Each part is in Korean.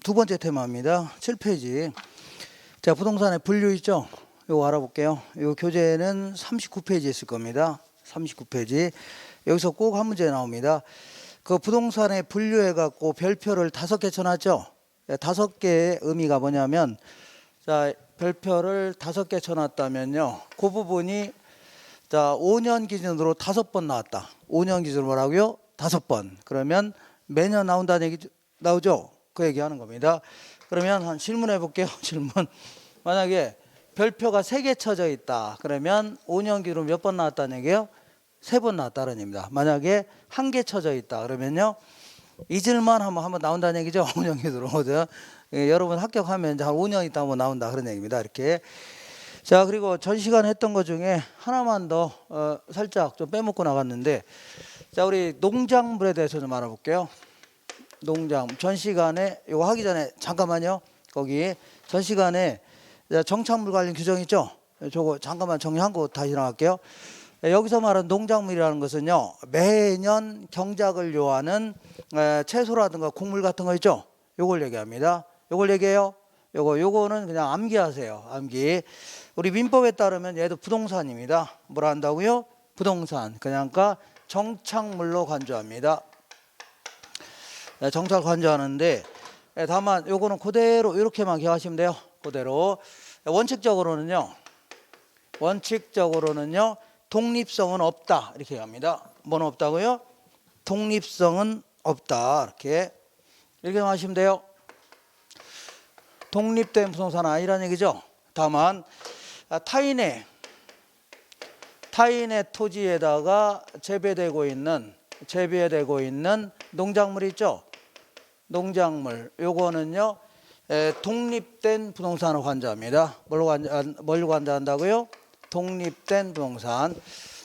두 번째 테마입니다. 7페이지. 자, 부동산의 분류 있죠? 요거 알아볼게요. 요 교재는 39페이지 있을 겁니다. 39페이지. 여기서 꼭 한 문제 나옵니다. 그 부동산에 분류해갖고 별표를 5개 쳐놨죠? 5개의 의미가 뭐냐면, 자, 별표를 5개 쳐놨다면요. 그 부분이, 자, 5년 기준으로 5번 나왔다. 5년 기준으로 뭐라고요? 5번. 그러면 매년 나온다는 얘기 나오죠? 그 얘기 하는 겁니다. 그러면 한 질문해 볼게요. 질문. 만약에 별표가 3개 쳐져 있다. 그러면 5년 기준으로 몇 번 나왔다는 얘기예요? 3번 나왔다는 얘기입니다. 만약에 1개 쳐져 있다. 그러면요. 잊을만 하면 한번 나온다는 얘기죠. 5년 기준으로. 예, 여러분 합격하면 이제 한 5년 있다 한번 나온다. 그런 얘기입니다. 이렇게. 자, 그리고 전 시간 했던 것 중에 하나만 더 살짝 좀 빼먹고 나갔는데, 자, 우리 농작물에 대해서 좀 알아볼게요. 농작물. 전 시간에 이거 하기 전에 잠깐만요. 거기 전 시간에 정착물 관련 규정 있죠? 저거 잠깐만 정리하고 다시 나갈게요. 여기서 말하는 농작물이라는 것은요, 매년 경작을 요하는 채소라든가 곡물 같은 거 있죠? 요걸 얘기합니다. 요걸 얘기해요. 요거는 그냥 암기하세요. 암기. 우리 민법에 따르면 얘도 부동산입니다. 뭐라 한다고요? 부동산. 그러니까 정착물로 간주합니다. 정착 간주하는데, 다만 요거는 그대로 이렇게만 기억하시면 돼요. 그대로. 원칙적으로는요. 독립성은 없다. 이렇게 합니다. 뭐는 없다고요? 독립성은 없다. 이렇게 하시면 돼요. 독립된 부동산은 아니라는 얘기죠. 다만 타인의 토지에다가 재배되고 있는 농작물 있죠. 농작물. 요거는요. 독립된 부동산을 관주합니다. 뭘 관주한다고요? 독립된 부동산.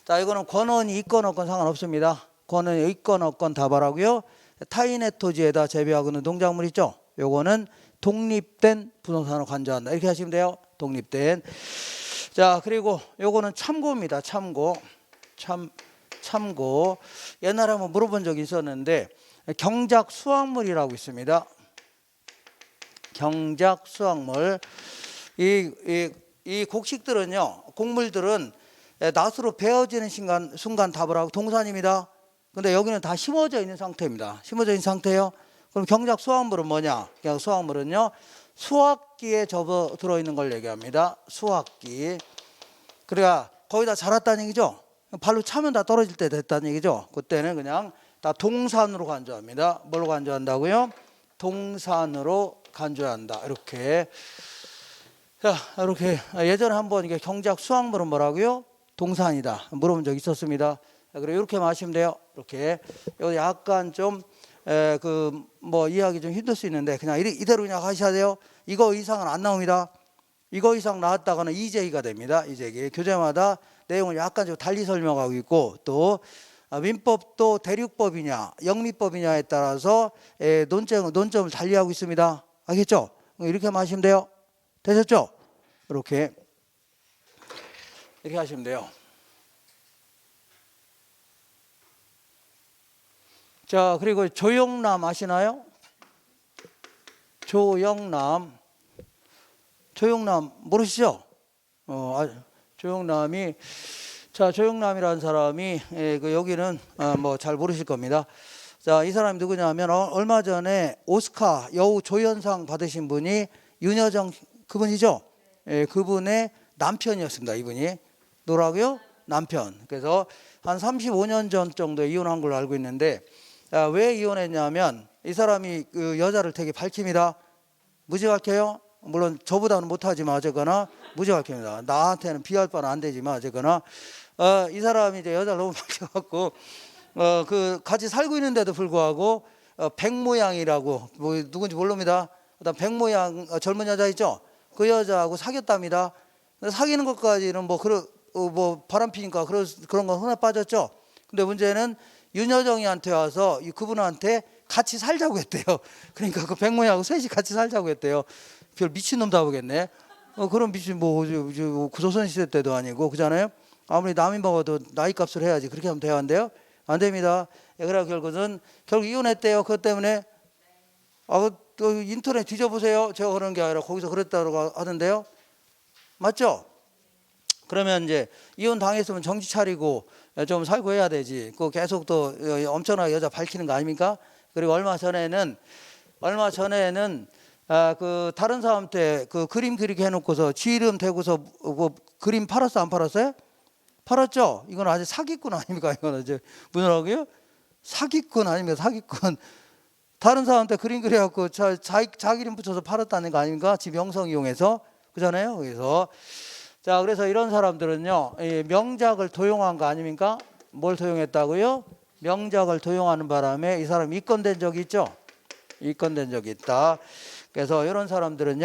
자, 이거는 권한이 있건 없건 상관없습니다. 권한이 있건 없건 다 바라고요. 타인의 토지에다 재배하고 있는 농작물 있죠. 요거는 독립된 부동산을 관주한다. 이렇게 하시면 돼요. 독립된. 자, 그리고 요거는 참고입니다. 참고. 옛날에 한번 물어본 적이 있었는데, 경작 수확물이라고 있습니다. 경작 수확물. 이 곡식들은요, 곡물들은 낫으로 베어지는 순간 답을 하고 동산입니다. 근데 여기는 다 심어져 있는 상태입니다. 심어져 있는 상태예요. 그럼 경작 수확물은 뭐냐? 경작 수확물은요, 수확기에 접어 들어있는 걸 얘기합니다. 수확기. 그러니까 거의 다 자랐다는 얘기죠. 발로 차면 다 떨어질 때 됐다는 얘기죠. 그때는 그냥 다 동산으로 간주합니다. 뭘로 간주한다고요? 동산으로 간주한다. 이렇게. 자, 이렇게 예전에 한번 이게 경작 수확물은 뭐라고요? 동산이다. 물어본 적 있었습니다. 그리고 이렇게 마시면 돼요. 이렇게. 여기 약간 좀 이해하기 좀 힘들 수 있는데 그냥 이대로 그냥 하셔야 돼요. 이거 이상은 안 나옵니다. 이거 이상 나왔다가는 이재기가 됩니다. 이재기. 교재마다 내용을 약간 좀 달리 설명하고 있고, 또 민법도 대륙법이냐 영미법이냐에 따라서 논점을 달리하고 있습니다. 알겠죠? 이렇게 하시면 돼요. 되셨죠? 이렇게 하시면 돼요. 자, 그리고 조영남 아시나요? 조영남 모르시죠? 조영남이라는 사람이 여기는 잘 모르실 겁니다. 자, 이 사람이 누구냐면 얼마 전에 오스카 여우 조연상 받으신 분이 윤여정 그분이죠. 그분의 남편이었습니다. 이분이 뭐라고요? 남편. 그래서 한 35년 전 정도에 이혼한 걸로 알고 있는데, 왜 이혼했냐면 이 사람이 그 여자를 되게 밝힙니다. 무지 밝혀요. 물론 저보다는 못하지만 어쨌거나 무지 밝힙니다. 나한테는 비할 바는 안 되지만 어쨌거나 이 사람이 이제 여자를 너무 밝혀갖고 같이 살고 있는데도 불구하고 백모양이라고 누군지 모릅니다. 그다음 백모양 젊은 여자 있죠. 그 여자하고 사귀었답니다. 사귀는 것까지는 바람피니까 그런 건 흔해 빠졌죠. 근데 문제는 윤여정이한테 와서 그분한테 같이 살자고 했대요. 그러니까 그 백모양하고 셋이 같이 살자고 했대요. 별 미친놈 다 보겠네. 그런 미친 구조선시대 때도 아니고 그잖아요. 아무리 남이 먹어도 나이값을 해야지. 그렇게 하면 돼야 한대요. 안 됩니다. 그래 결국 이혼했대요. 그것 때문에 또 인터넷 뒤져보세요. 제가 그런 게 아니라 거기서 그랬다고 하던데요. 맞죠? 그러면 이제 이혼 당했으면 정신 차리고 좀 살고 해야 되지. 그 계속 또 엄청나게 여자 밝히는 거 아닙니까? 그리고 얼마 전에는 그 다른 사람한테 그 그림 그리게 해놓고서 지 이름 대고서 그 그림 팔았어 안 팔았어요? 팔았죠. 이건 아주 사기꾼 아닙니까? 이거는 이제 뭐라고요? 사기꾼 아닙니까? 사기꾼. 다른 사람한테 그림 그려갖고 자기 이름 붙여서 팔았다는 거 아닙니까? 지 명성 이용해서 그잖아요. 그래서 이런 사람들은요, 명작을 도용한 거 아닙니까? 뭘 도용했다고요? 명작을 도용하는 바람에 이 사람 입건된 적이 있죠. 입건된 적이 있다. 그래서 이런 사람들은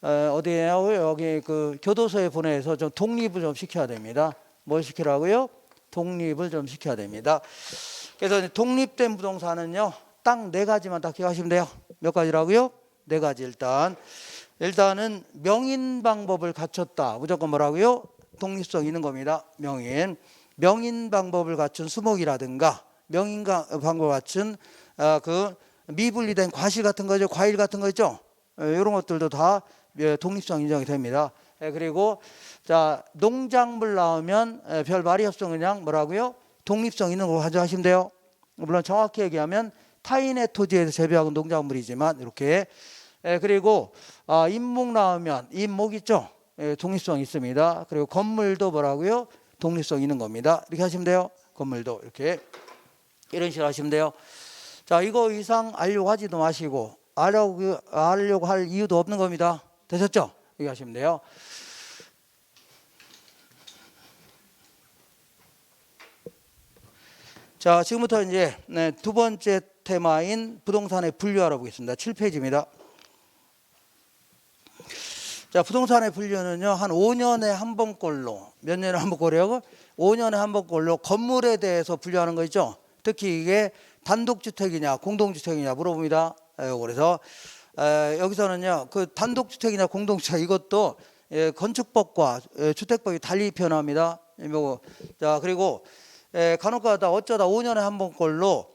어디에요? 여기 그 교도소에 보내서 좀 독립을 좀 시켜야 됩니다. 뭘 시키라고요? 독립을 좀 시켜야 됩니다. 그래서 독립된 부동산은요, 딱 4가지만 딱 기억하시면 돼요. 몇 가지라고요? 4가지. 일단은 명인 방법을 갖췄다. 무조건 뭐라고요? 독립성 있는 겁니다. 명인 방법을 갖춘 수목이라든가 명인 방법을 갖춘 그 미분리된 과실 같은 거죠. 과일 같은 거 있죠. 이런 것들도 다 독립성 인정이 됩니다. 그리고 자, 농작물 나오면 별 말이 없어 그냥 뭐라고요? 독립성 있는 거 가져가시면 돼요. 물론 정확히 얘기하면 타인의 토지에서 재배하고 농작물이지만 이렇게. 그리고 임목 나오면 임목 있죠. 독립성 있습니다. 그리고 건물도 뭐라고요? 독립성 있는 겁니다. 이렇게 하시면 돼요. 건물도 이렇게 이런 식으로 하시면 돼요. 자, 이거 이상 알려고 하지도 마시고 알려고 할 이유도 없는 겁니다. 되셨죠? 이렇게 하시면 돼요. 자, 지금부터 이제 2번째 테마인 부동산의 분류 알아보겠습니다. 7페이지입니다. 자, 부동산의 분류는요, 한 5년에 한 번꼴로, 몇 년에 한 번꼴이라고? 5년에 한 번꼴로 건물에 대해서 분류하는 거 있죠? 특히 이게 단독주택이냐, 공동주택이냐 물어봅니다. 그래서 여기서는요, 그 단독주택이냐, 공동주택 이것도 건축법과 주택법이 달리 표현합니다. 자, 그리고 간혹가다 어쩌다 5년에 한 번꼴로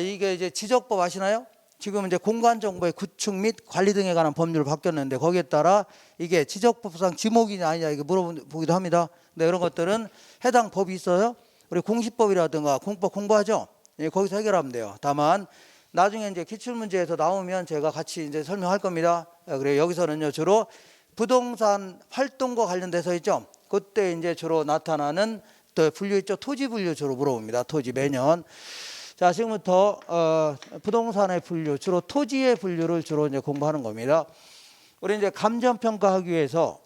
이게 이제 지적법 아시나요? 지금 이제 공간정보의 구축 및 관리 등에 관한 법률을 바뀌었는데 거기에 따라 이게 지적법상 지목이냐 아니냐 이게 물어보기도 합니다. 근데 이런 것들은 해당 법이 있어요. 우리 공시법이라든가 공법 공부하죠. 거기서 해결하면 돼요. 다만 나중에 이제 기출문제에서 나오면 제가 같이 이제 설명할 겁니다. 그래 여기서는요 주로 부동산 활동과 관련돼서 있죠. 그때 이제 주로 나타나는 또 분류 있죠. 토지 분류 주로 물어봅니다. 토지 매년. 자, 지금부터 부동산의 분류, 주로 토지의 분류를 주로 이제 공부하는 겁니다. 우리 이제 감정평가하기 위해서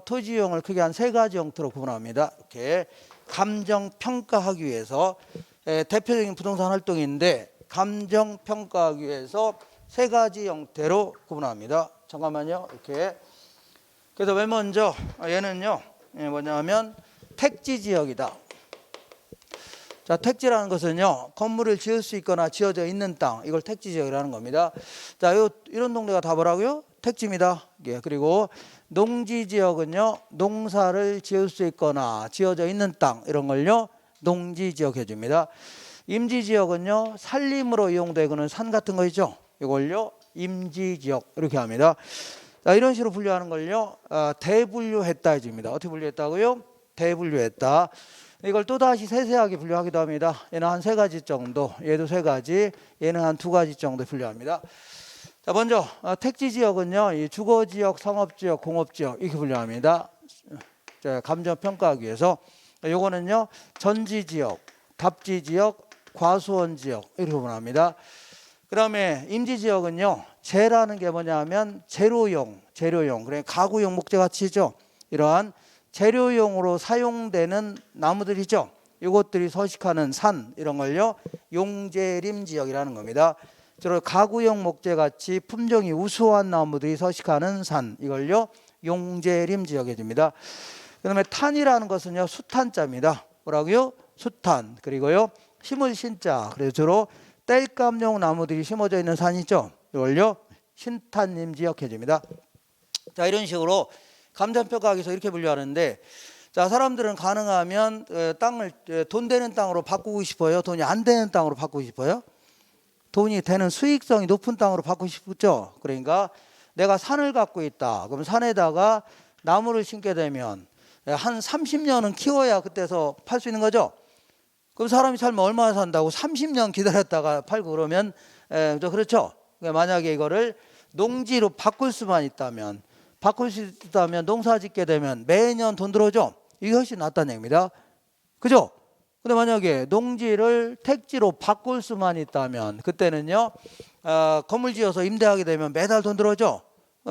토지 유형을 크게 한 3가지 형태로 구분합니다. 이렇게 감정평가하기 위해서 대표적인 부동산 활동인데 감정평가하기 위해서 3가지 형태로 구분합니다. 잠깐만요. 이렇게. 그래서 맨 먼저 얘는요. 뭐냐면 택지지역이다. 자, 택지라는 것은요, 건물을 지을 수 있거나 지어져 있는 땅, 이걸 택지지역이라는 겁니다. 자, 이런 동네가 다 뭐라고요? 택지입니다. 예, 그리고 농지지역은요, 농사를 지을 수 있거나 지어져 있는 땅, 이런 걸요, 농지지역 해줍니다. 임지지역은요, 산림으로 이용되고는 산 같은 거 있죠? 이걸요, 임지지역, 이렇게 합니다. 자, 이런 식으로 분류하는 걸요, 대분류했다 해줍니다. 어떻게 분류했다고요? 대분류했다. 이걸 또다시 세세하게 분류하기도 합니다. 얘는 한 3가지 정도, 얘도 3가지, 얘는 한 2가지 정도 분류합니다. 자, 먼저 택지지역은요, 이 주거지역, 상업지역, 공업지역 이렇게 분류합니다. 자, 감정평가하기 위해서 요거는요, 전지지역, 답지지역, 과수원지역 이렇게 분류합니다. 그 다음에 임지지역은요, 재라는 게 뭐냐면 재료용, 그래 가구용 목재가치죠. 이러한 재료용으로 사용되는 나무들이죠. 이것들이 서식하는 산 이런 걸요 용재림 지역이라는 겁니다. 주로 가구용 목재같이 품종이 우수한 나무들이 서식하는 산 이걸요 용재림 지역에 줍니다. 그다음에 탄이라는 것은요 숫탄자입니다. 뭐라고요? 숫탄. 그리고요 심을 신자. 그래서 주로 땔감용 나무들이 심어져 있는 산이죠. 이걸요 신탄림 지역 해줍니다. 자, 이런 식으로 감정평가하기에서 이렇게 분류하는데, 자, 사람들은 가능하면 땅을 돈 되는 땅으로 바꾸고 싶어요? 돈이 안 되는 땅으로 바꾸고 싶어요? 돈이 되는 수익성이 높은 땅으로 바꾸고 싶죠. 그러니까 내가 산을 갖고 있다. 그럼 산에다가 나무를 심게 되면 한 30년은 키워야 그때서 팔 수 있는 거죠. 그럼 사람이 살면 얼마나 산다고 30년 기다렸다가 팔고 그러면 그렇죠. 만약에 이거를 농지로 바꿀 수만 있다면, 농사 짓게 되면 매년 돈 들어오죠. 이게 훨씬 낫다는 얘기입니다. 그죠? 근데 만약에 농지를 택지로 바꿀 수만 있다면 그때는요, 건물 지어서 임대하게 되면 매달 돈 들어오죠.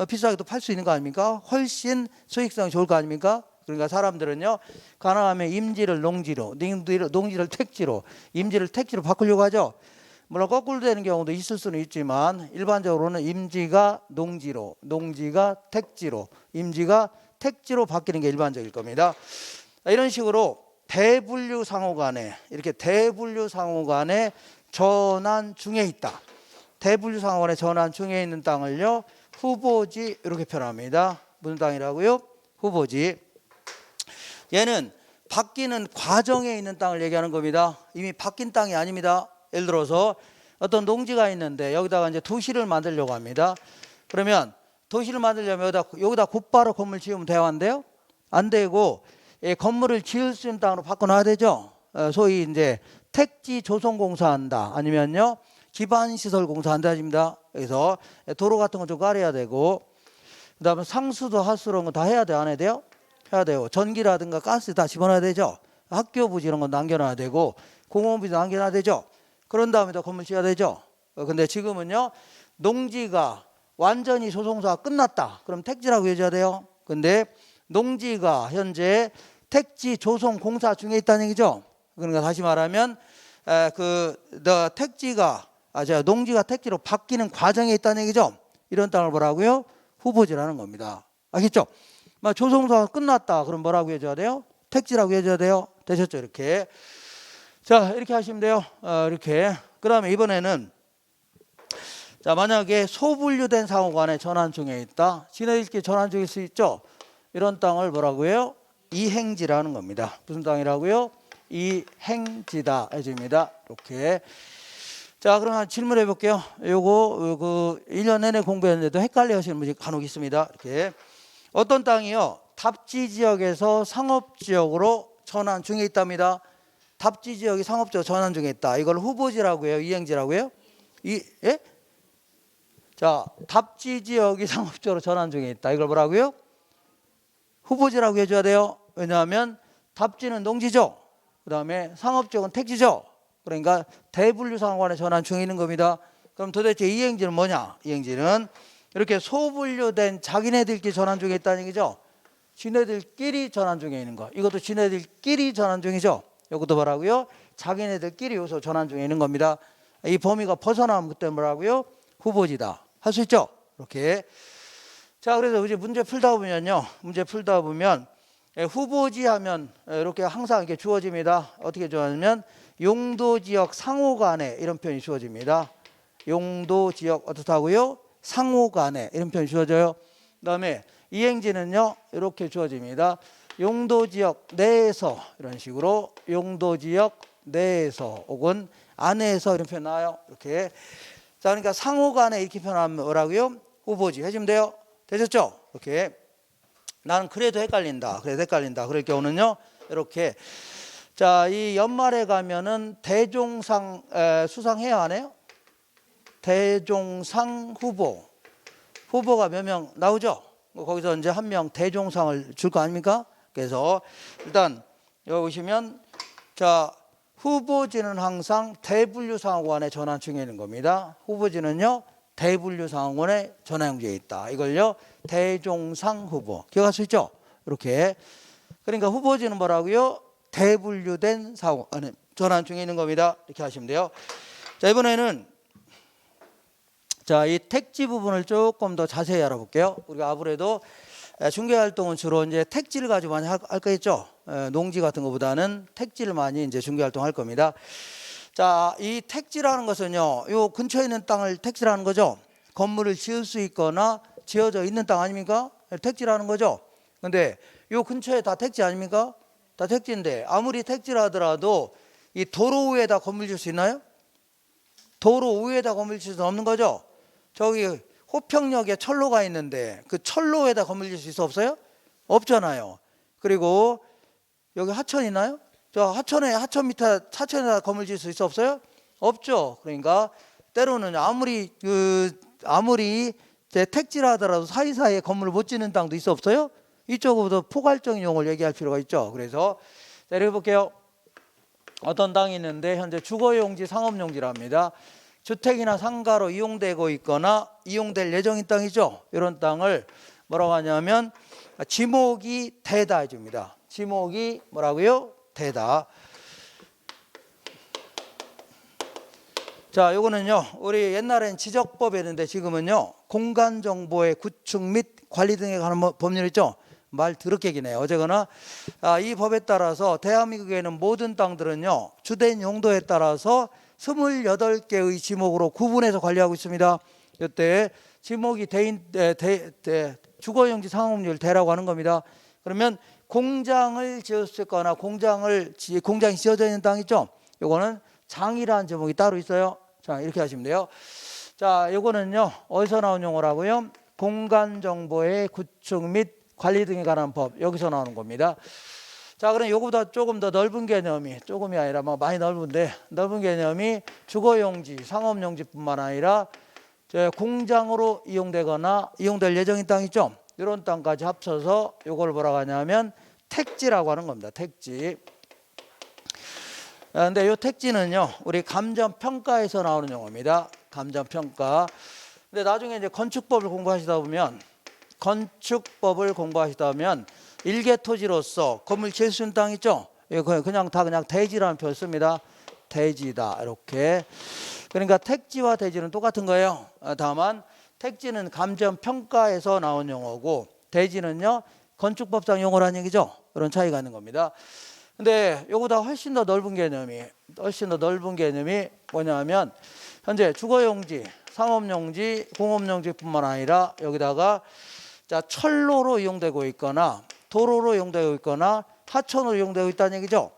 비싸게 또 팔 수 있는 거 아닙니까? 훨씬 수익성이 좋을 거 아닙니까? 그러니까 사람들은요, 가능하면 임지를 농지로, 농지를 택지로, 임지를 택지로 바꾸려고 하죠. 물론 거꾸로 되는 경우도 있을 수는 있지만 일반적으로는 임지가 농지로, 농지가 택지로, 임지가 택지로 바뀌는 게 일반적일 겁니다. 이런 식으로 대분류 상호 간에, 이렇게 대분류 상호 간에 전환 중에 있다. 대분류 상호 간에 전환 중에 있는 땅을요, 후보지 이렇게 표현합니다. 무슨 땅이라고요? 후보지. 얘는 바뀌는 과정에 있는 땅을 얘기하는 겁니다. 이미 바뀐 땅이 아닙니다. 예를 들어서 어떤 농지가 있는데 여기다가 이제 도시를 만들려고 합니다. 그러면 도시를 만들려면 여기다 곧바로 건물 지으면 돼요, 안 돼요? 안 되고 건물을 지을 수 있는 땅으로 바꿔놔야 되죠. 소위 이제 택지 조성공사한다, 아니면요 기반시설 공사한다 하십니다. 그래서 도로 같은 거 좀 깔아야 되고, 그다음에 상수도 하수도 이런 거 다 해야 돼, 안 해야 돼요? 해야 돼요. 전기라든가 가스 다 집어넣어야 되죠. 학교 부지 이런 건 남겨놔야 되고, 공원부지도 남겨놔야 되죠. 그런 다음에 더 건물 지어야 되죠. 근데 지금은요, 농지가 완전히 조성사가 끝났다. 그럼 택지라고 해줘야 돼요. 근데 농지가 현재 택지 조성 공사 중에 있다는 얘기죠. 그러니까 다시 말하면 농지가 택지로 바뀌는 과정에 있다는 얘기죠. 이런 땅을 뭐라고요? 후보지라는 겁니다. 알겠죠? 조성사가 끝났다. 그럼 뭐라고 해줘야 돼요? 택지라고 해줘야 돼요. 되셨죠? 이렇게. 자, 이렇게 하시면 돼요. 이렇게. 그 다음에 이번에는, 자, 만약에 소분류된 상호간에 전환 중에 있다. 지네들끼리 전환 중일 수 있죠? 이런 땅을 뭐라고 해요? 이행지라는 겁니다. 무슨 땅이라고요? 이행지다 해줍니다. 이렇게. 자, 그럼 한 질문해 볼게요. 요거 1년 내내 공부했는데도 헷갈려 하시는 분이 간혹 있습니다. 이렇게. 어떤 땅이요? 답지 지역에서 상업 지역으로 전환 중에 있답니다. 답지 지역이 상업 지역 전환 중에 있다. 이걸 후보지라고 해요? 이행지라고 해요? 예? 자, 답지 지역이 상업 지역으로 전환 중에 있다. 이걸 뭐라고요? 후보지라고 해줘야 돼요. 왜냐하면 답지는 농지죠. 그 다음에 상업 지역은 택지죠. 그러니까 대분류 상호간에 전환 중에 있는 겁니다. 그럼 도대체 이행지는 뭐냐? 이행지는 이렇게 소분류된 자기네들끼리 전환 중에 있다는 얘기죠. 지네들끼리 전환 중에 있는 거. 이것도 지네들끼리 전환 중이죠. 이것도 뭐라고요? 자기네들끼리 요소 전환 중에 있는 겁니다. 이 범위가 벗어나면 그때 뭐라고요? 후보지다. 할 수 있죠? 이렇게. 자, 그래서 이제 문제 풀다 보면 후보지 하면 이렇게 항상 이렇게 주어집니다. 어떻게 주어지면 용도지역 상호간에 이런 표현이 주어집니다. 용도지역 어떻다고요? 상호간에 이런 표현이 주어져요. 그 다음에 이행지는요, 이렇게 주어집니다. 용도지역 내에서 이런 식으로 용도지역 내에서 혹은 안에서 이런 표현 나와요. 이렇게. 자, 그러니까 상호간에 이렇게 표현하면 뭐라고요? 후보지 해주면 돼요. 되셨죠? 이렇게. 나는 그래도 헷갈린다. 그럴 경우는요, 이렇게. 자, 이 연말에 가면은 대종상 수상해야 하네요. 대종상 후보가 몇 명 나오죠? 거기서 이제 한 명 대종상을 줄 거 아닙니까? 그래서 일단 여기 보시면, 자, 후보지는 항상 대분류 상호간에 전환 중에 있는 겁니다. 후보지는요, 대분류 상호간에 전환 중에 있다. 이걸요, 대종상 후보. 기억할 수 있죠? 이렇게. 그러니까 후보지는 뭐라고요? 대분류된 상호 안에 전환 중에 있는 겁니다. 이렇게 하시면 돼요. 자, 이번에는 자, 이 택지 부분을 조금 더 자세히 알아볼게요. 우리가 아무래도 중개활동은 주로 이제 택지를 가지고 많이 할 거겠죠. 농지 같은 것보다는 택지를 많이 이제 중개활동 할 겁니다. 자, 이 택지라는 것은요, 요 근처에 있는 땅을 택지라는 거죠. 건물을 지을 수 있거나 지어져 있는 땅 아닙니까? 택지라는 거죠. 근데 요 근처에 다 택지 아닙니까? 다 택지인데 아무리 택지라 하더라도 이 도로 위에다 건물 지을 수 있나요? 도로 위에다 건물 지을 수 없는 거죠. 저기 호평역에 철로가 있는데 그 철로에다 건물 지을 수 있어 없어요? 없잖아요. 그리고 여기 하천 있나요? 저 하천 밑에 하천에다 건물 지을 수 있어 없어요? 없죠. 그러니까 때로는 아무리 이제 택지를 하더라도 사이사이에 건물을 못 짓는 땅도 있어 없어요? 이쪽으로도 포괄적인 용어를 얘기할 필요가 있죠. 그래서 이렇게 볼게요. 어떤 땅이 있는데 현재 주거용지, 상업용지랍니다. 주택이나 상가로 이용되고 있거나 이용될 예정인 땅이죠. 이런 땅을 뭐라고 하냐면 지목이 되다 해줍니다. 지목이 뭐라고요? 되다. 자, 요거는요, 우리 옛날엔 지적법이었는데 지금은요, 공간정보의 구축 및 관리 등에 관한 법률 있죠? 말 더럽게 기네요. 어쨌거나 이 법에 따라서 대한민국에 있는 모든 땅들은요, 주된 용도에 따라서 28개의 지목으로 구분해서 관리하고 있습니다. 이때 지목이 주거용지 상업용지를 대라고 하는 겁니다. 그러면 공장을 지었을 거나 공장이 지어져 있는 땅 있죠? 요거는 장이라는 제목이 따로 있어요. 자, 이렇게 하시면 돼요. 자, 요거는요, 어디서 나온 용어라고요? 공간정보의 구축 및 관리 등에 관한 법, 여기서 나오는 겁니다. 자, 그럼 요거보다 조금 더 넓은 개념이, 조금이 아니라 많이 넓은데, 넓은 개념이 주거용지, 상업용지뿐만 아니라 공장으로 이용되거나 이용될 예정인 땅 있죠? 이런 땅까지 합쳐서 요걸 뭐라고 하냐면 택지라고 하는 겁니다. 택지. 근데 이 택지는요, 우리 감정평가에서 나오는 용어입니다. 감정평가. 근데 나중에 이제 건축법을 공부하시다 보면 일개 토지로서 건물 지을 수 있는 땅 있죠? 그냥 대지라는 표현 씁니다. 대지다 이렇게. 그러니까 택지와 대지는 똑같은 거예요. 다만 택지는 감정평가에서 나온 용어고 대지는요 건축법상 용어라는 얘기죠. 그런 차이가 있는 겁니다. 근데 요거보다 훨씬 더 넓은 개념이 뭐냐면 현재 주거용지, 상업용지, 공업용지뿐만 아니라 여기다가 철로로 이용되고 있거나 도로로 이용되고 있거나 하천으로 이용되고 있다는 얘기죠.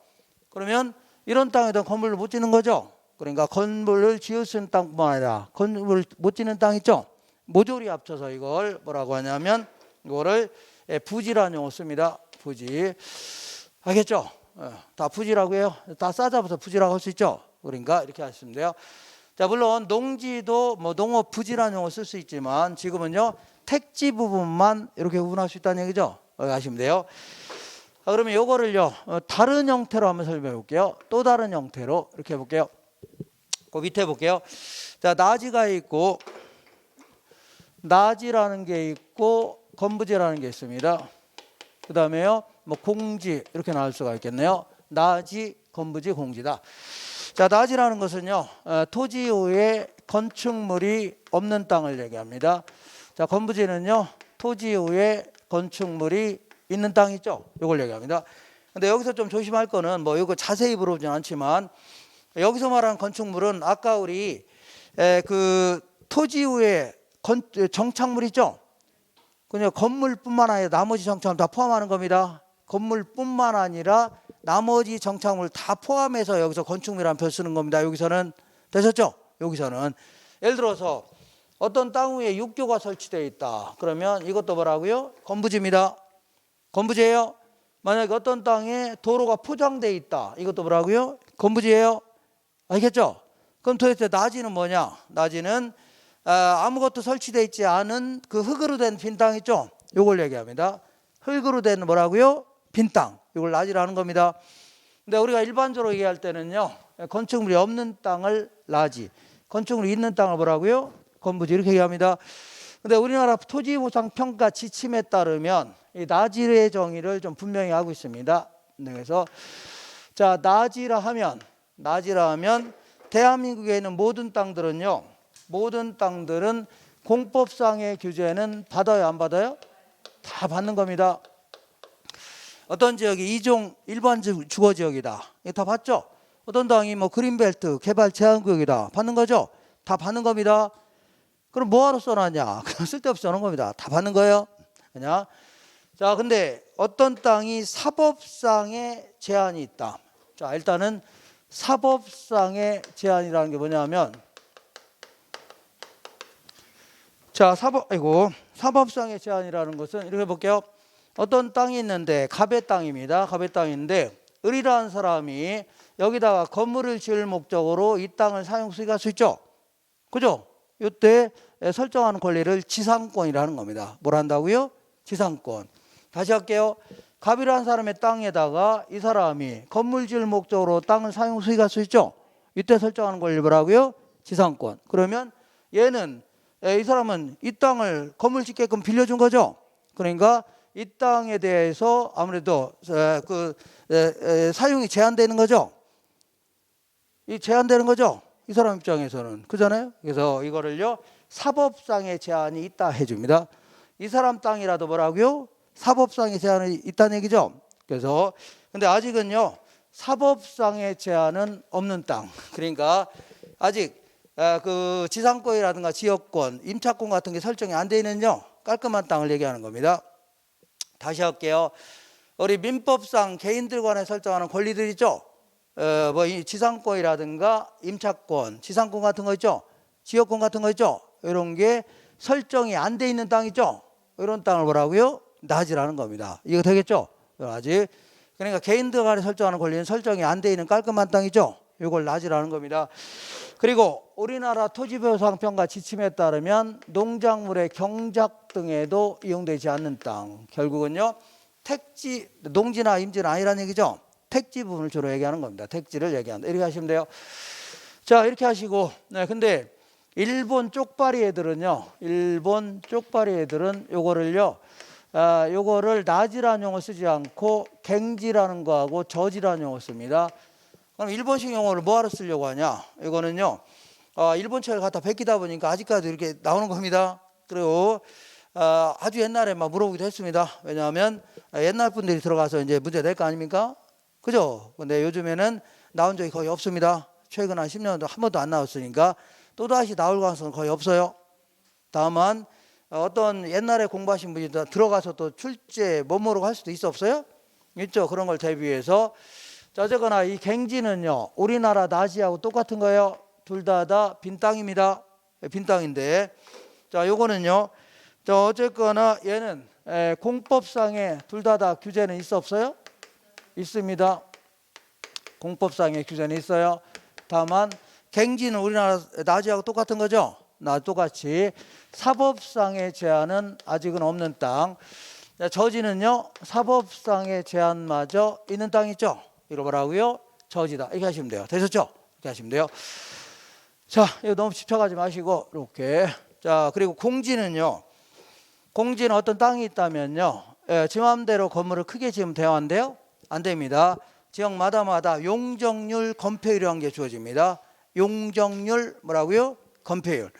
그러면 이런 땅에다 건물을 못 짓는 거죠. 그러니까 건물을 지을 수 있는 땅뿐만 아니라 건물을 못 짓는 땅 있죠. 모조리 합쳐서 이걸 뭐라고 하냐면 이거를 부지라는 용어 씁니다. 부지. 알겠죠? 다 부지라고 해요. 다 싸잡아서 부지라고 할 수 있죠. 그러니까 이렇게 하시면 돼요. 자, 물론 농지도 농업 부지라는 용어 쓸 수 있지만 지금은요 택지 부분만 이렇게 구분할 수 있다는 얘기죠. 아시면 돼요. 그러면 이거를요 다른 형태로 한번 설명해 볼게요. 또 다른 형태로 이렇게 해볼게요. 그 밑에 볼게요. 자, 나지가 있고 나지라는 게 있고 건부지라는 게 있습니다. 그 다음에요 공지 이렇게 나올 수가 있겠네요. 나지, 건부지, 공지다. 자, 나지라는 것은요 토지 이후에 건축물이 없는 땅을 얘기합니다. 자, 건부지는요 토지 이후에 건축물이 있는 땅 있죠. 이걸 얘기합니다. 근데 여기서 좀 조심할 거는 이거 자세히 물어보진 않지만 여기서 말하는 건축물은 아까 우리 그 토지 이후에 정착물 있죠. 그냥 건물뿐만 아니라 나머지 정착물 다 포함하는 겁니다. 건물뿐만 아니라 나머지 정착물 다 포함해서 여기서 건축물이라는 표현 쓰는 겁니다. 여기서는 되셨죠? 여기서는 예를 들어서 어떤 땅 위에 육교가 설치되어 있다. 그러면 이것도 뭐라고요? 건부지입니다. 건부지예요. 만약에 어떤 땅에 도로가 포장되어 있다. 이것도 뭐라고요? 건부지예요. 알겠죠? 그럼 도대체 나지는 뭐냐? 나지는 아무것도 설치되어 있지 않은 그 흙으로 된 빈 땅 있죠? 이걸 얘기합니다. 흙으로 된 뭐라고요? 빈 땅. 이걸 나지라는 겁니다. 근데 우리가 일반적으로 얘기할 때는요. 건축물이 없는 땅을 나지, 건축물이 있는 땅을 뭐라고요? 건부지 이렇게 얘기합니다. 근데 우리나라 토지보상평가 지침에 따르면 이 나지의 정의를 좀 분명히 하고 있습니다. 그래서 자, 나지라 하면 대한민국에 있는 모든 땅들은요. 모든 땅들은 공법상의 규제는 받아요, 안 받아요? 다 받는 겁니다. 어떤 지역이 2종 일반 주거지역이다. 이거 다 받죠? 어떤 땅이 그린벨트 개발 제한구역이다. 받는 거죠? 다 받는 겁니다. 그럼 뭐하러 써놨냐? 그냥 쓸데없이 써놓은 겁니다. 다 받는 거예요. 그냥. 자, 근데 어떤 땅이 사법상의 제한이 있다. 자, 일단은 사법상의 제한이라는 게 뭐냐면 자, 사법상의 제한이라는 것은 이렇게 볼게요. 어떤 땅이 있는데 갑의 땅입니다. 갑의 땅인데 을이라는 사람이 여기다가 건물을 지을 목적으로 이 땅을 사용 수익할 수 있죠. 그죠? 이때 설정하는 권리를 지상권이라는 겁니다. 뭘 한다고요? 지상권. 다시 할게요. 갑이라는 사람의 땅에다가 이 사람이 건물 지을 목적으로 땅을 사용 수익할 수 있죠. 이때 설정하는 권리를 뭐라고요? 지상권. 그러면 얘는 이 사람은 이 땅을 건물 짓게끔 빌려준 거죠. 그러니까 이 땅에 대해서 아무래도 사용이 제한되는 거죠. 이 제한되는 거죠. 이 사람 입장에서는 그잖아요. 그래서 이거를요 사법상의 제한이 있다 해줍니다. 이 사람 땅이라도 뭐라고요? 사법상의 제한이 있다는 얘기죠. 그래서 근데 아직은요 사법상의 제한은 없는 땅. 그러니까 아직 그 지상권이라든가 지역권, 임차권 같은 게 설정이 안 돼 있는요 깔끔한 땅을 얘기하는 겁니다. 다시 할게요. 우리 민법상 개인들 간에 설정하는 권리들 있죠. 이 지상권이라든가 임차권, 지상권 같은 거 있죠. 지역권 같은 거 있죠. 이런 게 설정이 안 돼 있는 땅 있죠. 이런 땅을 뭐라고요? 낮이라는 겁니다. 이거 되겠죠? 낮이. 그러니까 개인들 간에 설정하는 권리는 설정이 안 돼 있는 깔끔한 땅이죠. 이걸 낮이라는 겁니다. 그리고 우리나라 토지보상평가 지침에 따르면 농작물의 경작 등에도 이용되지 않는 땅. 결국은요 택지, 농지나 임지는 아니라는 얘기죠. 택지 부분을 주로 얘기하는 겁니다. 택지를 얘기한다. 이렇게 하시면 돼요. 자, 이렇게 하시고, 근데 일본 쪽발이 애들은요, 요거를 낮이라는 용어 쓰지 않고 갱지라는 거하고 저지라는 용어 씁니다. 그럼 일본식 용어를 뭐하러 쓰려고 하냐? 이거는요, 일본책을 갖다 베끼다 보니까 아직까지 이렇게 나오는 겁니다. 그리고 아주 옛날에 막 물어보기도 했습니다. 왜냐하면 옛날 분들이 들어가서 이제 문제 낼 거 아닙니까? 그죠? 근데 요즘에는 나온 적이 거의 없습니다. 최근 한 10년도 한 번도 안 나왔으니까 또다시 나올 가능성은 거의 없어요. 다만 어떤 옛날에 공부하신 분이 들어가서 또 출제 못 모르고 할 수도 있어 없어요? 있죠. 그런 걸 대비해서 자, 어쨌거나 이 갱지는요 우리나라 낮이하고 똑같은 거예요. 둘 다 빈 땅입니다. 빈 땅인데 자 요거는요 자 어쨌거나 얘는 공법상에 둘 다 규제는 있어 없어요? 있습니다. 공법상의 규제는 있어요. 다만 갱지는 우리나라 낮이하고 똑같은 거죠. 똑같이 사법상의 제한은 아직은 없는 땅. 저지는요 사법상의 제한마저 있는 땅 있죠. 이거 뭐라고요? 저지다. 이렇게 하시면 돼요. 되셨죠? 이렇게 하시면 돼요. 자, 이거 너무 집착하지 마시고 이렇게. 자, 그리고 공지는요. 공지는 어떤 땅이 있다면요. 지 맘대로 건물을 크게 지으면 돼요, 안 돼요? 안 됩니다. 지역마다마다 용적률, 건폐율이라는 게 주어집니다. 용적률 뭐라고요? 건폐율.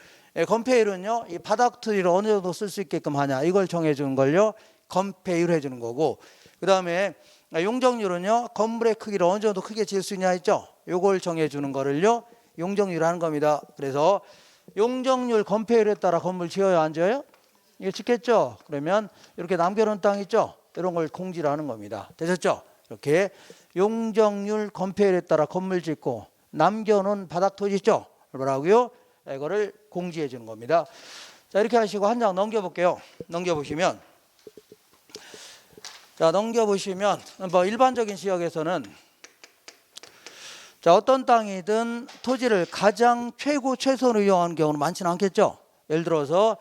건폐율은요, 이 바닥 토지를 어느 정도 쓸 수 있게끔 하냐 이걸 정해주는 걸요. 건폐율 해주는 거고, 그 다음에 용적률은요, 건물의 크기를 어느 정도 크게 지을 수 있냐 했죠. 이걸 정해주는 거를요, 용적률 하는 겁니다. 그래서 용적률, 건폐율에 따라 건물 지어요, 안 지어요? 이거 짓겠죠. 그러면 이렇게 남겨놓은 땅 있죠. 이런 걸 공지라는 겁니다. 되셨죠? 이렇게 용적률, 건폐율에 따라 건물 짓고 남겨놓은 바닥 토지 있죠. 뭐라고요? 이거를 공지해 주는 겁니다. 자, 이렇게 하시고 한 장 넘겨볼게요. 넘겨보시면 뭐 일반적인 지역에서는 자 어떤 땅이든 토지를 가장 최고 최선으로 이용하는 경우는 많지는 않겠죠. 예를 들어서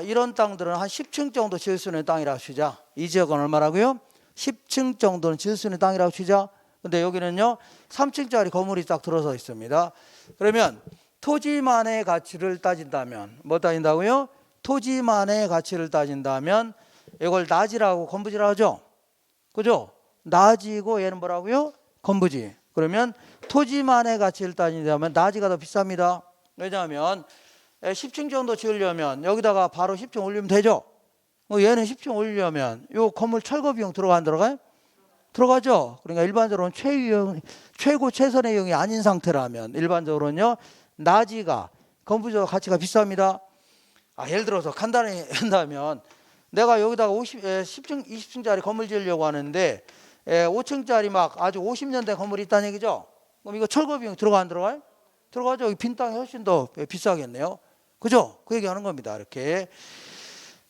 이런 땅들은 한 10층 정도 지을 수 있는 땅이라고 치자. 이 지역은 얼마라고요? 10층 정도는 지을 수 있는 땅이라고 치자. 근데 여기는요 3층짜리 건물이 딱 들어서 있습니다. 그러면 토지만의 가치를 따진다면 뭐 따진다고요? 토지만의 가치를 따진다면 이걸 낮이라고 건부지라고 하죠. 그죠? 낮이고 얘는 뭐라고요? 건부지. 그러면 토지만의 가치를 따진다면 낮이가 더 비쌉니다. 왜냐하면 10층 정도 지으려면 여기다가 바로 10층 올리면 되죠. 얘는 10층 올리려면 이 건물 철거 비용 들어가 안 들어가요? 들어가죠. 그러니까 일반적으로는 최고 최선의 이용이 아닌 상태라면 일반적으로는요 낮이가 건부지와 가치가 비쌉니다. 예를 들어서 간단히 한다면 내가 여기다가 10층, 20층짜리 건물 지으려고 하는데 5층짜리 막 아주 50년 된 건물이 있다는 얘기죠. 그럼 이거 철거 비용 들어가 안 들어가요? 들어가죠. 빈 땅이 훨씬 더 비싸겠네요. 그죠? 그 얘기하는 겁니다. 이렇게.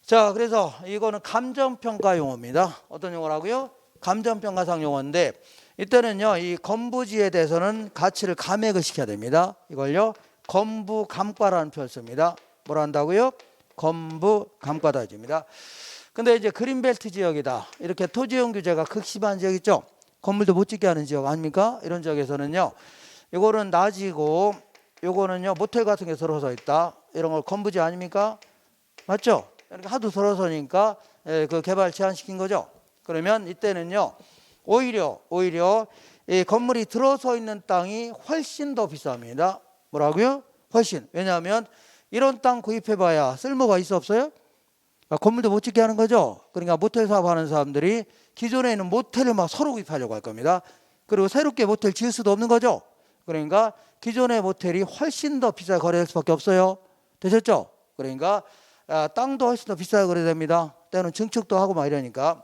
자, 그래서 이거는 감정평가 용어입니다. 어떤 용어라고요? 감정평가상 용어인데 이때는요, 이 건부지에 대해서는 가치를 감액을 시켜야 됩니다. 이걸요, 건부감가라는 표현을 씁니다. 뭐라 한다고요? 건부감가다 해줍니다. 근데 이제 그린벨트 지역이다, 이렇게 토지용 규제가 극심한 지역 있죠? 건물도 못 짓게 하는 지역 아닙니까? 이런 지역에서는요, 이거는 낮이고 요거는요 모텔 같은 게 들어서 있다, 이런 걸 건부지 아닙니까? 맞죠? 이렇게 하도 들어서니까 그 개발 제한시킨 거죠. 그러면 이때는요 오히려 이 건물이 들어서 있는 땅이 훨씬 더 비쌉니다. 뭐라고요? 훨씬. 왜냐하면 이런 땅 구입해봐야 쓸모가 있어 없어요? 건물도 못 짓게 하는 거죠. 그러니까 모텔 사업하는 사람들이 기존에 있는 모텔을 막 서로 구입하려고 할 겁니다. 그리고 새롭게 모텔 지을 수도 없는 거죠. 그러니까 기존의 모텔이 훨씬 더 비싸게 거래될 수밖에 없어요. 되셨죠? 그러니까 땅도 훨씬 더 비싸게 거래됩니다. 때는 증축도 하고 막 이러니까.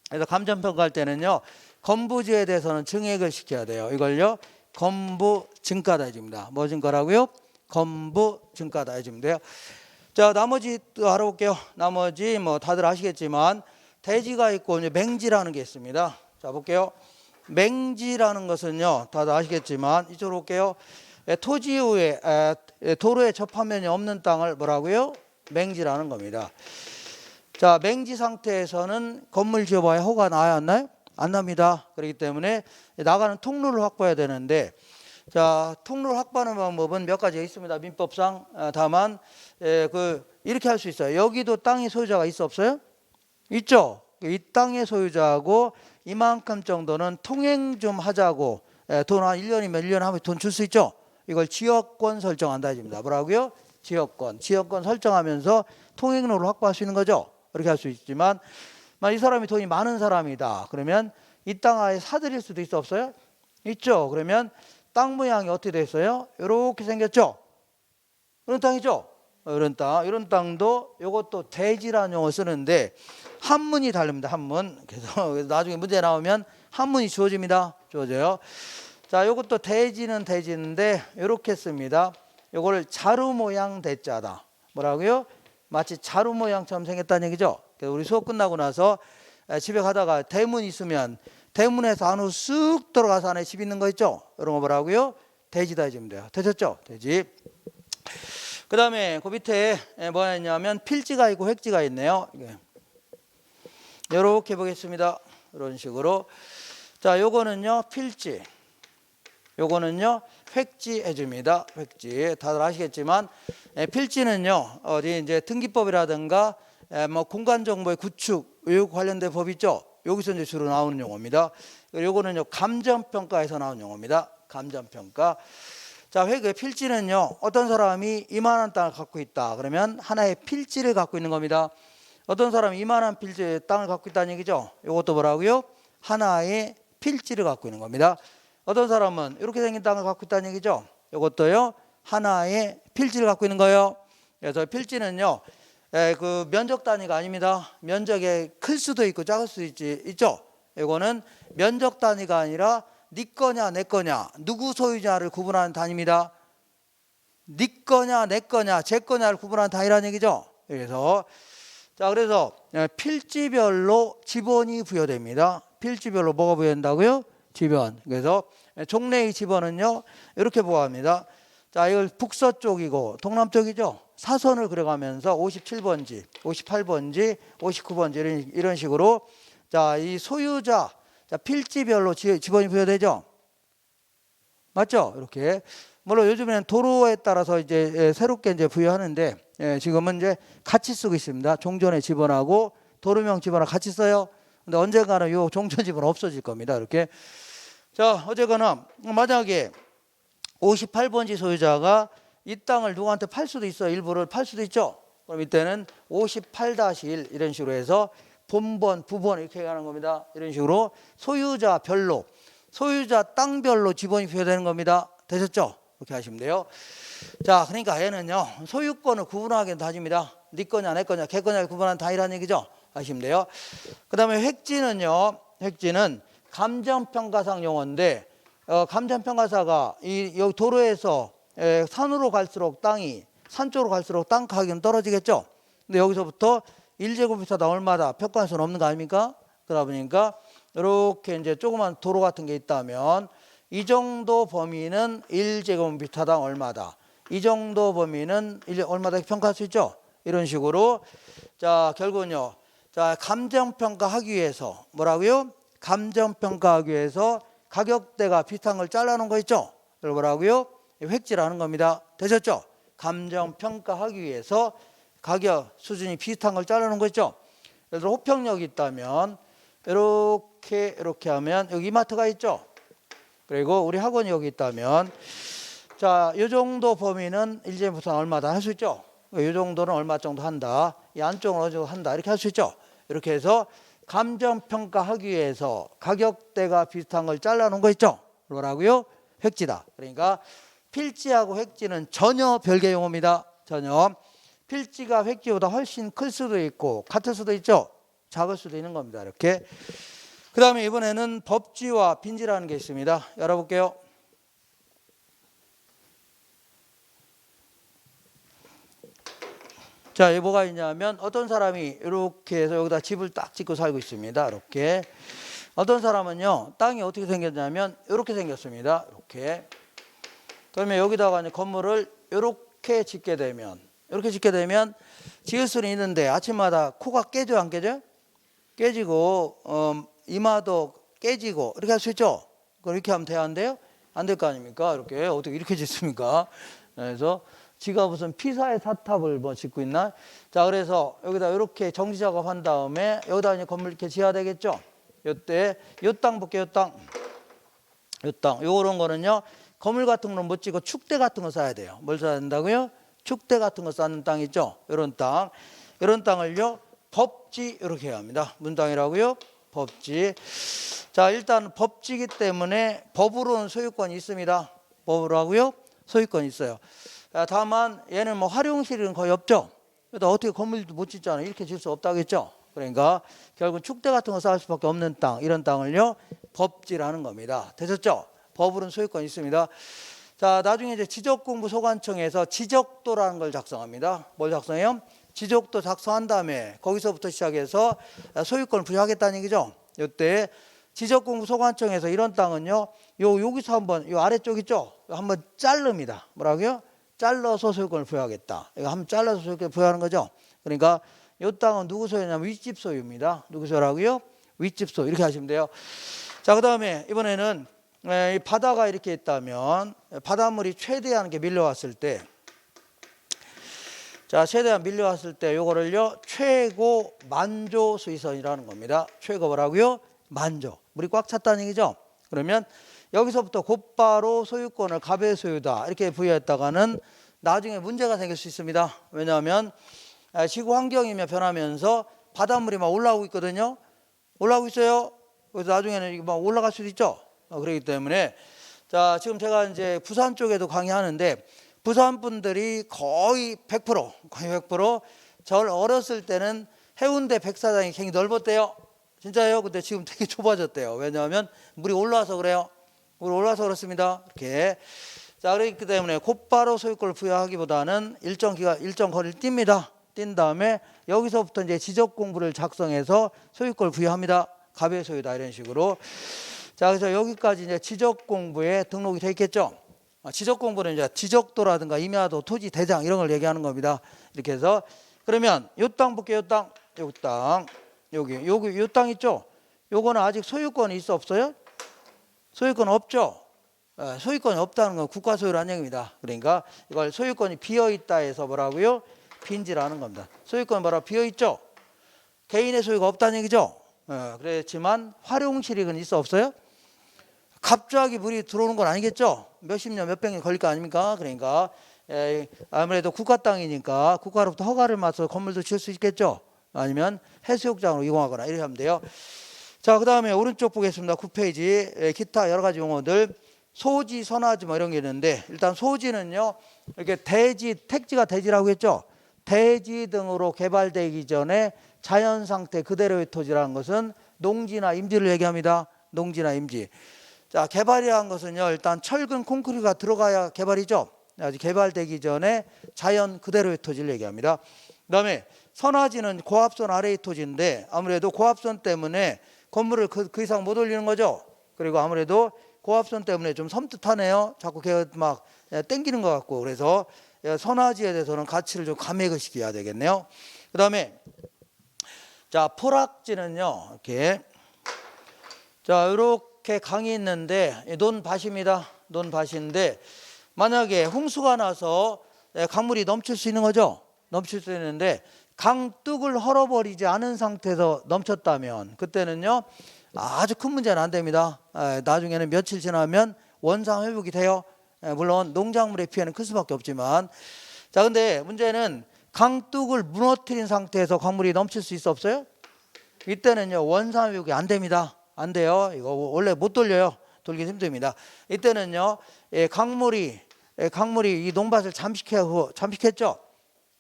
그래서 감정평가할 때는요, 건부지에 대해서는 증액을 시켜야 돼요. 이걸요, 건부 증가다 해줍니다. 뭐 증가라고요? 건부 증가다 해주면 돼요. 자, 나머지 또 알아볼게요. 나머지 뭐 다들 아시겠지만 대지가 있고 이제 맹지라는 게 있습니다. 자, 볼게요. 맹지라는 것은요, 다들 아시겠지만 이쪽으로 볼게요. 토지 후에 도로에 접하면이 없는 땅을 뭐라고요? 맹지라는 겁니다. 자, 맹지 상태에서는 건물 지어봐야 허가 나야 안 나요? 안 납니다. 그렇기 때문에 나가는 통로를 확보해야 되는데, 자, 통로를 확보하는 방법은 몇 가지가 있습니다. 민법상. 다만 이렇게 할 수 있어요. 여기도 땅의 소유자가 있어 없어요? 있죠. 이 땅의 소유자하고 이만큼 정도는 통행 좀 하자고 돈 한 1년이면 1년 하면 돈 줄 수 있죠. 이걸 지역권 설정한다 해줍니다. 뭐라고요? 지역권 설정하면서 통행로를 확보할 수 있는 거죠. 그렇게 할 수 있지만 이 사람이 돈이 많은 사람이다. 그러면 이 땅 아예 사들일 수도 있어 없어요? 있죠. 그러면 땅 모양이 어떻게 돼 있어요? 이렇게 생겼죠. 이런 땅이죠. 이런 땅도 이것도 대지라는 용어를 쓰는데 한문이 다릅니다. 한문. 그래서 나중에 문제 나오면 한문이 주어집니다. 주어져요. 자, 이것도 대지는 대지인데 이렇게 씁니다. 이거를 자루 모양 대자다. 뭐라고요? 마치 자루 모양처럼 생겼다는 얘기죠. 그래서 우리 수업 끝나고 나서 집에 가다가 대문 있으면 대문에서 안으로 쑥 들어가서 안에 집 있는 거 있죠? 이런 거 뭐라고요? 대지다 해주면 돼요. 되셨죠? 대지. 그 다음에 그 밑에 뭐가 있냐면 필지가 있고 획지가 있네요. 이렇게 보겠습니다. 이런 식으로. 자, 요거는요 필지, 요거는요 획지 해줍니다. 획지. 다들 아시겠지만 필지는요 어디 이제 등기법이라든가 뭐 공간정보의 구축 요 관련된 법 있죠. 여기서 이제 주로 나오는 용어입니다. 요거는요 감정평가에서 나오는 용어입니다. 감정평가. 자, 필지는요 어떤 사람이 이만한 땅을 갖고 있다 그러면 하나의 필지를 갖고 있는 겁니다. 어떤 사람이 이만한 필지 땅을 갖고 있다는 얘기죠. 이것도 뭐라고요? 하나의 필지를 갖고 있는 겁니다. 어떤 사람은 이렇게 생긴 땅을 갖고 있다는 얘기죠. 이것도요 하나의 필지를 갖고 있는 거예요. 그래서 필지는요 그 면적 단위가 아닙니다. 면적이 클 수도 있고 작을 수도 있죠. 이거는 면적 단위가 아니라 네 거냐 내 거냐 누구 소유자를 구분하는 단위입니다. 네 거냐 내 거냐 제 거냐를 구분하는 단위라는 얘기죠. 그래서 필지별로 지번이 부여됩니다. 필지별로 뭐가 부여된다고요? 지번. 그래서 종래의 지번은요 이렇게 보합니다. 자, 이걸 북서쪽이고 동남쪽이죠. 사선을 그려가면서 57번지, 58번지, 59번지 이런 식으로 자, 이 소유자 자, 필지별로 지번이 부여되죠. 맞죠? 이렇게. 물론 요즘에는 도로에 따라서 이제 새롭게 이제 부여하는데 지금은 이제 같이 쓰고 있습니다. 종전의 지번하고 도로명 지번하고 같이 써요. 근데 언젠가는 요 종전 지번 없어질 겁니다. 이렇게. 자, 어쨌거나 만약에 58번지 소유자가 이 땅을 누구한테 팔 수도 있어요. 일부를 팔 수도 있죠. 그럼 이때는 58-1 이런 식으로 해서 본번, 부번 이렇게 가는 겁니다. 이런 식으로 소유자별로, 소유자 땅별로 지번이 부여되는 겁니다. 되셨죠? 이렇게 하시면 돼요. 자, 그러니까 얘는요 소유권을 구분하게 다집니다. 네 거냐 내 거냐 걔 거냐를 구분하는 단위라는 얘기죠. 하시면 돼요. 그 다음에 획지는요, 획지는 감정평가상 용어인데 감정평가사가 여기 도로에서 산으로 갈수록 땅이 산 쪽으로 갈수록 땅 가격은 떨어지겠죠. 근데 여기서부터 1제곱미터당 얼마다? 평가할 없는 거 아닙니까? 그러다 보니까 이렇게 이제 조그만 도로 같은 게 있다면 이 정도 범위는 1제곱미터당 얼마다. 이 정도 범위는 얼마다 평가할 수 있죠. 이런 식으로 자 결국은요. 자 감정평가하기 위해서 뭐라고요? 감정평가하기 위해서 가격대가 비슷한 걸 잘라놓은 거 있죠. 이걸 뭐라고요? 획지라는 겁니다. 되셨죠? 감정평가하기 위해서 가격 수준이 비슷한 걸 잘라놓은 거 있죠. 예를 들어 호평역이 있다면 이렇게 하면 여기 이마트가 있죠. 그리고 우리 학원이 여기 있다면 자, 이 정도 범위는 1제곱미터 얼마다 할 수 있죠. 이 정도는 얼마 정도 한다. 이 안쪽은 어느 정도 한다. 이렇게 할 수 있죠. 이렇게 해서 감정평가하기 위해서 가격대가 비슷한 걸 잘라놓은 거 있죠. 뭐라고요? 획지다. 그러니까 필지하고 획지는 전혀 별개 용어입니다. 전혀. 필지가 획지보다 훨씬 클 수도 있고 같을 수도 있죠. 작을 수도 있는 겁니다. 이렇게. 그 다음에 이번에는 법지와 빈지라는 게 있습니다. 열어볼게요. 자, 여기 뭐가 있냐면 어떤 사람이 이렇게 해서 여기다 집을 딱 짓고 살고 있습니다. 이렇게. 어떤 사람은요, 땅이 어떻게 생겼냐면 이렇게 생겼습니다. 이렇게. 그러면 여기다가 이제 건물을 이렇게 짓게 되면 지을 수는 있는데 아침마다 코가 깨져요, 안 깨져요? 깨지고 이마도 깨지고 이렇게 할 수 있죠. 그럼 이렇게 하면 돼야 안 돼요? 안 될 거 아닙니까? 이렇게 어떻게 이렇게 짓습니까? 그래서 지가 무슨 피사의 사탑을 뭐 짓고 있나? 자, 그래서 여기다 이렇게 정지 작업한 다음에 여기다 이제 건물 이렇게 지어야 되겠죠. 요때 요 땅 볼게요. 요 땅 요런 거는요 건물 같은 거는 못 짓고 축대 같은 거 쌓아야 돼요. 뭘 쌓아야 된다고요? 축대 같은 거 쌓는 땅 있죠. 이런 땅을요 법지 이렇게 해야 합니다. 문땅이라고요. 법지. 자, 일단 법지기 때문에 법으로는 소유권이 있습니다. 법으로 하고요 소유권이 있어요. 다만 얘는 뭐 활용실은 거의 없죠. 그래도 어떻게 건물도 못 짓잖아요. 이렇게 질 수 없다겠죠. 그러니까 결국 축대 같은 거 쌓을 수밖에 없는 땅, 이런 땅을요 법지라는 겁니다. 되셨죠? 법으로는 소유권이 있습니다. 자, 나중에 이제 지적공부소관청에서 지적도라는 걸 작성합니다. 뭘 작성해요? 지적도 작성한 다음에 거기서부터 시작해서 소유권을 부여하겠다는 얘기죠. 이때 지적공부소관청에서 이런 땅은요, 여기서 한번 요 아래쪽 있죠? 한번 자릅니다. 뭐라고요? 잘라서 소유권을 부여하겠다. 이거 한번 잘라서 소유권을 부여하는 거죠. 그러니까 이 땅은 누구 소유냐면 윗집 소유입니다. 누구 소유라고요? 윗집 소유. 이렇게 하시면 돼요. 자, 그 다음에 이번에는 이 바다가 이렇게 있다면 바닷물이 최대한 이렇게 밀려왔을 때, 자, 최대한 밀려왔을 때 요거를요 최고 만조 수위선이라는 겁니다. 최고 뭐라고요? 만조. 물이 꽉 찼다는 얘기죠. 그러면 여기서부터 곧바로 소유권을 갑의 소유다 이렇게 부여했다가는 나중에 문제가 생길 수 있습니다. 왜냐하면 지구 환경이며 변하면서 바닷물이 막 올라오고 있거든요. 올라오고 있어요. 그래서 나중에는 막 올라갈 수도 있죠. 그렇기 때문에 자, 지금 제가 이제 부산 쪽에도 강의하는데 부산 분들이 거의 100% 절 어렸을 때는 해운대 백사장이 굉장히 넓었대요. 진짜예요. 근데 지금 되게 좁아졌대요. 왜냐하면 물이 올라와서 그래요. 물이 올라와서 그렇습니다. 이렇게. 자, 그렇기 때문에 곧바로 소유권을 부여하기보다는 일정 거리를 띱니다. 뛴 다음에 여기서부터 이제 지적 공부를 작성해서 소유권을 부여합니다. 갑의 소유다 이런 식으로. 자, 그래서 여기까지 이제 지적 공부에 등록이 돼 있겠죠. 지적 공부는 이제 지적도라든가 임야도, 토지, 대장 이런 걸 얘기하는 겁니다. 이렇게 해서 그러면 요 땅 볼게요. 요 땅, 요 땅, 여기 요 땅 있죠. 요거는 아직 소유권이 있어 없어요? 소유권 없죠. 소유권이 없다는 건 국가 소유라는 얘기입니다. 그러니까 이걸 소유권이 비어 있다 해서 뭐라고요? 빈지라는 겁니다. 소유권이 뭐라 비어 있죠. 개인의 소유가 없다는 얘기죠. 그렇지만 활용실익은 있어 없어요? 갑자기 물이 들어오는 건 아니겠죠. 몇십 년, 몇백 년 걸릴 거 아닙니까? 그러니까 아무래도 국가 땅이니까 국가로부터 허가를 받아서 건물도 지을 수 있겠죠. 아니면 해수욕장으로 이용하거나 이렇게 하면 돼요. 자, 그 다음에 오른쪽 보겠습니다. 9페이지 기타 여러 가지 용어들 소지, 선화지 뭐 이런 게 있는데 일단 소지는요 이렇게 대지, 택지가 대지라고 했죠. 대지 등으로 개발되기 전에 자연 상태 그대로의 토지라는 것은 농지나 임지를 얘기합니다. 농지나 임지. 자, 개발이라는 것은요 일단 철근 콘크리트가 들어가야 개발이죠. 아직 개발되기 전에 자연 그대로의 토지를 얘기합니다. 그다음에 선화지는 고압선 아래의 토지인데 아무래도 고압선 때문에 건물을 그 이상 못 올리는 거죠. 그리고 아무래도 고압선 때문에 좀 섬뜩하네요. 자꾸 걔가 막 땡기는 것 같고. 그래서 선화지에 대해서는 가치를 좀 감액을 시켜야 되겠네요. 그다음에 자, 포락지는요. 이렇게 자, 이렇게 강이 있는데 논밭입니다. 논밭인데 만약에 홍수가 나서 강물이 넘칠 수 있는 거죠. 넘칠 수 있는데 강둑을 헐어버리지 않은 상태에서 넘쳤다면 그때는요 아주 큰 문제는 안 됩니다. 나중에는 며칠 지나면 원상 회복이 돼요. 물론 농작물의 피해는 클 수밖에 없지만 자, 근데 문제는 강둑을 무너뜨린 상태에서 강물이 넘칠 수 있어 없어요? 이때는요 원상 회복이 안 됩니다. 안 돼요. 이거 원래 못 돌려요. 돌기 힘듭니다. 이때는요 강물이 이 논밭을 잠식했죠.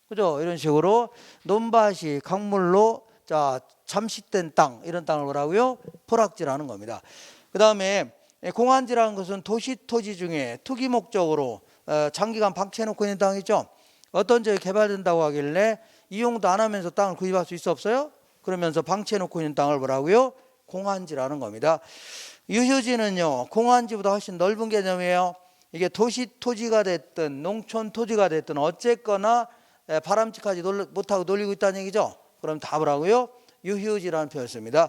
그죠? 이런 식으로 논밭이 강물로 자 잠식된 땅, 이런 땅을 뭐라고요? 포락지라는 겁니다. 그 다음에 공안지라는 것은 도시 토지 중에 투기 목적으로 장기간 방치해놓고 있는 땅 있죠. 어떤 지역이 개발된다고 하길래 이용도 안 하면서 땅을 구입할 수 있어 없어요? 그러면서 방치해놓고 있는 땅을 뭐라고요? 공안지라는 겁니다. 유휴지는요 공안지보다 훨씬 넓은 개념이에요. 이게 도시 토지가 됐든 농촌 토지가 됐든 어쨌거나 바람직하지 못하고 놀리고 있다는 얘기죠. 그럼 답을 하고요 유휴지라는 표현을 씁니다.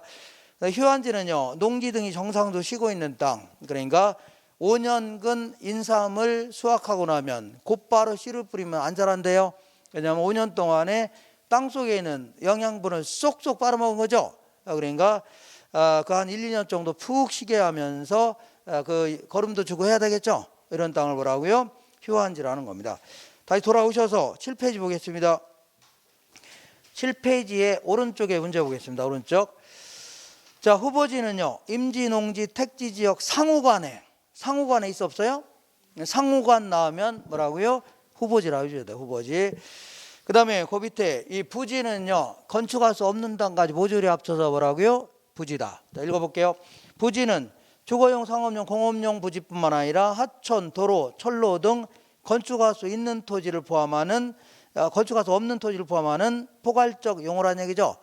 휴안지는요 농지 등이 정상도 쉬고 있는 땅, 그러니까 5년근 인삼을 수확하고 나면 곧바로 씨를 뿌리면 안 자란대요. 왜냐하면 5년 동안에 땅속에 있는 영양분을 쏙쏙 빨아먹은 거죠. 그러니까 그 한 1, 2년 정도 푹 쉬게 하면서 그 거름도 주고 해야 되겠죠. 이런 땅을 뭐라고요? 휴안지라는 겁니다. 다시 돌아오셔서 7페이지 보겠습니다. 7페이지의 오른쪽에 문제 보겠습니다. 오른쪽. 자, 후보지는요 임지, 농지, 택지 지역 상호간에 있어 없어요? 상호간 나오면 뭐라고요? 후보지라고 해줘야 돼요. 후보지. 그 다음에 그 밑에 이 부지는요 건축할 수 없는 땅까지 모조리 합쳐서 뭐라고요? 부지다. 자, 읽어볼게요. 부지는 주거용, 상업용, 공업용 부지뿐만 아니라 하천, 도로, 철로 등 건축할 수 있는 토지를 포함하는 건축할 수 없는 토지를 포함하는 포괄적 용어라는 얘기죠.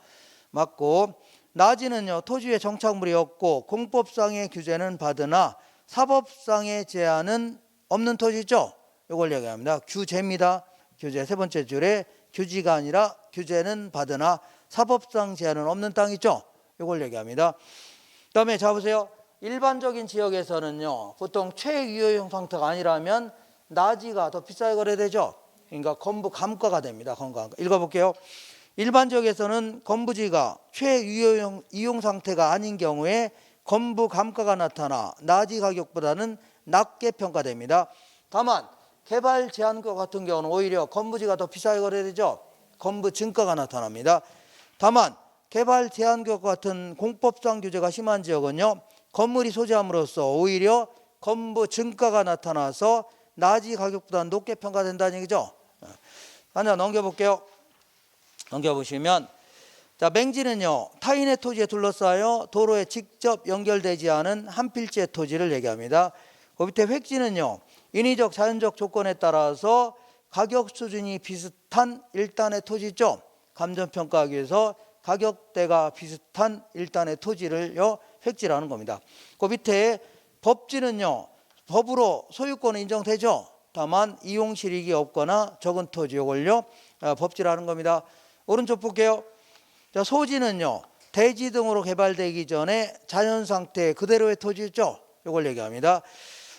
맞고, 나지는요 토지에 정착물이 없고 공법상의 규제는 받으나 사법상의 제한은 없는 토지죠. 이걸 얘기합니다. 규제입니다. 규제 세 번째 줄에 규지가 아니라 규제는 받으나 사법상 제한은 없는 땅 있죠. 이걸 얘기합니다. 그 다음에 자 보세요. 일반적인 지역에서는요 보통 최유효용 상태가 아니라면 나지가 더 비싸게 거래되죠. 그러니까 건부 감가가 됩니다. 건부. 읽어볼게요. 일반 지역에서는 건부지가 최유효용 이용 상태가 아닌 경우에 건부 감가가 나타나 나지 가격보다는 낮게 평가됩니다. 다만 개발 제한구 같은 경우는 오히려 건부지가 더 비싸게 거래되죠. 건부 증가가 나타납니다. 다만 개발 제한구 같은 공법상 규제가 심한 지역은요 건물이 소재함으로써 오히려 건부 증가가 나타나서 나지 가격보다 높게 평가된다는 얘기죠. 하나 넘겨볼게요. 넘겨보시면 자, 맹지는요 타인의 토지에 둘러싸여 도로에 직접 연결되지 않은 한 필지의 토지를 얘기합니다. 그 밑에 획지는요 인위적 자연적 조건에 따라서 가격 수준이 비슷한 일단의 토지죠. 감정평가하기 위해서 가격대가 비슷한 일단의 토지를요 획지라는 겁니다. 그 밑에 법지는요 법으로 소유권은 인정되죠. 다만 이용실익이 없거나 적은 토지, 이걸요 법지라는 겁니다. 오른쪽 볼게요. 자, 소지는요 대지 등으로 개발되기 전에 자연 상태 그대로의 토지 있죠. 이걸 얘기합니다.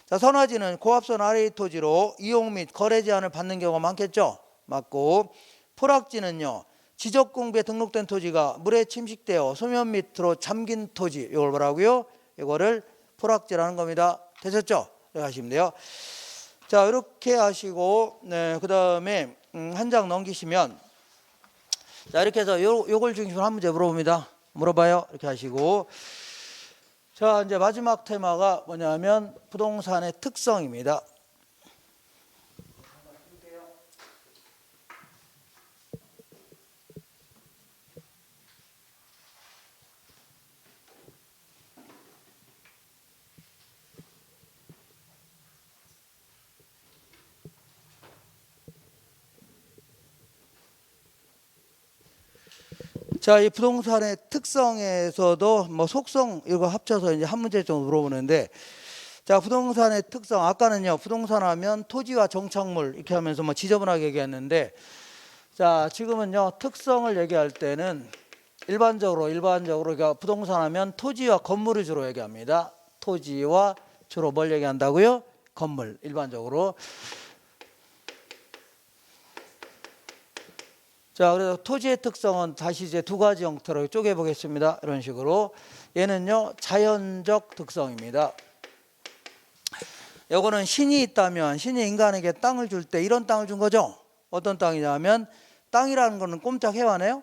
자, 선화지는 고압선 아래의 토지로 이용 및 거래 제한을 받는 경우가 많겠죠. 맞고, 포락지는요 지적공부에 등록된 토지가 물에 침식되어 소면 밑으로 잠긴 토지, 이걸 뭐라고요? 이거를 포락지라는 겁니다. 되셨죠? 이렇게 하시면 돼요. 자, 이렇게 하시고 그 다음에 한 장 넘기시면 자, 이렇게 해서 요걸 중심으로 한 문제 물어봅니다. 물어봐요. 이렇게 하시고 자, 이제 마지막 테마가 뭐냐면 부동산의 특성입니다. 자, 이 부동산의 특성에서도 뭐 속성 이거 합쳐서 이제 한 문제 정도 물어보는데, 자, 부동산의 특성 아까는요 부동산 하면 토지와 정착물 이렇게 하면서 뭐 지저분하게 얘기했는데, 자, 지금은요 특성을 얘기할 때는 일반적으로 그러니까 부동산 하면 토지와 건물을 주로 얘기합니다. 토지와 주로 뭘 얘기한다고요? 건물. 일반적으로. 자, 그래서 토지의 특성은 다시 이제 두 가지 형태로 쪼개 보겠습니다. 이런 식으로. 얘는요 자연적 특성입니다. 요거는 신이 있다면 신이 인간에게 땅을 줄 때 이런 땅을 준 거죠. 어떤 땅이냐면, 땅이라는 거는 꼼짝 해야 하나요?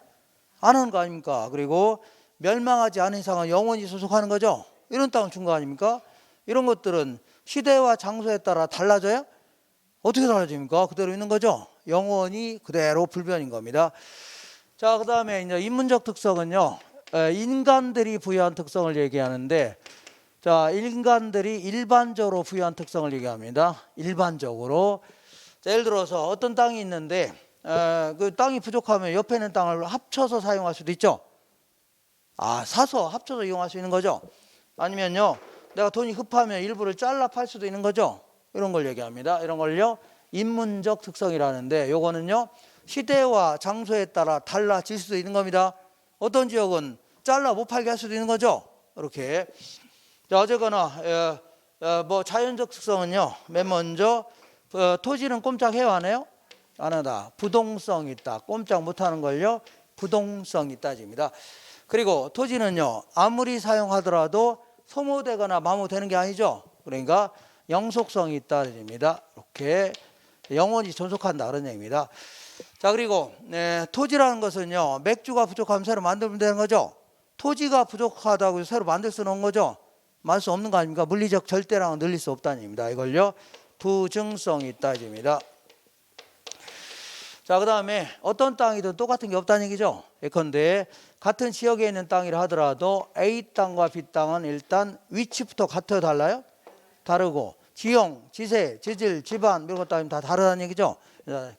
안 하는 거 아닙니까? 그리고 멸망하지 않은 이상은 영원히 소속하는 거죠. 이런 땅을 준 거 아닙니까? 이런 것들은 시대와 장소에 따라 달라져요? 어떻게 달라집니까? 그대로 있는 거죠. 영원히 그대로 불변인 겁니다. 자, 그 다음에 이제 인문적 특성은요 인간들이 부여한 특성을 얘기하는데, 자, 인간들이 일반적으로 부여한 특성을 얘기합니다. 일반적으로. 자, 예를 들어서 어떤 땅이 있는데 그 땅이 부족하면 옆에 있는 땅을 합쳐서 사용할 수도 있죠. 사서 합쳐서 이용할 수 있는 거죠. 아니면요 내가 돈이 급하면 일부를 잘라 팔 수도 있는 거죠. 이런 걸 얘기합니다. 이런 걸요 인문적 특성이라는데, 요거는요 시대와 장소에 따라 달라질 수도 있는 겁니다. 어떤 지역은 잘라 못 팔게 할 수도 있는 거죠. 이렇게. 자, 어쨌거나 뭐 자연적 특성은요 맨 먼저 토지는 꼼짝해요 안 해요? 안 하다. 부동성이 있다. 꼼짝 못하는 걸요 부동성이 따집니다. 그리고 토지는요 아무리 사용하더라도 소모되거나 마모되는 게 아니죠. 그러니까 영속성이 따집니다. 이렇게 영원히 존속한다 그런 얘기입니다. 자, 그리고 토지라는 것은요 맥주가 부족하면 새로 만들면 되는 거죠. 토지가 부족하다고 새로 만들 수는 없는 거죠. 만들 수 없는 거 아닙니까? 물리적 절대량은 늘릴 수 없다는 얘기입니다. 이걸요 부증성이 따집니다. 자, 그 다음에 어떤 땅이든 똑같은 게 없다는 얘기죠. 예컨대 같은 지역에 있는 땅이라 하더라도 A 땅과 B 땅은 일단 위치부터 같아요 달라요? 다르고, 지형, 지세, 지질, 지반 이런 것 따위는 다 다르다는 얘기죠.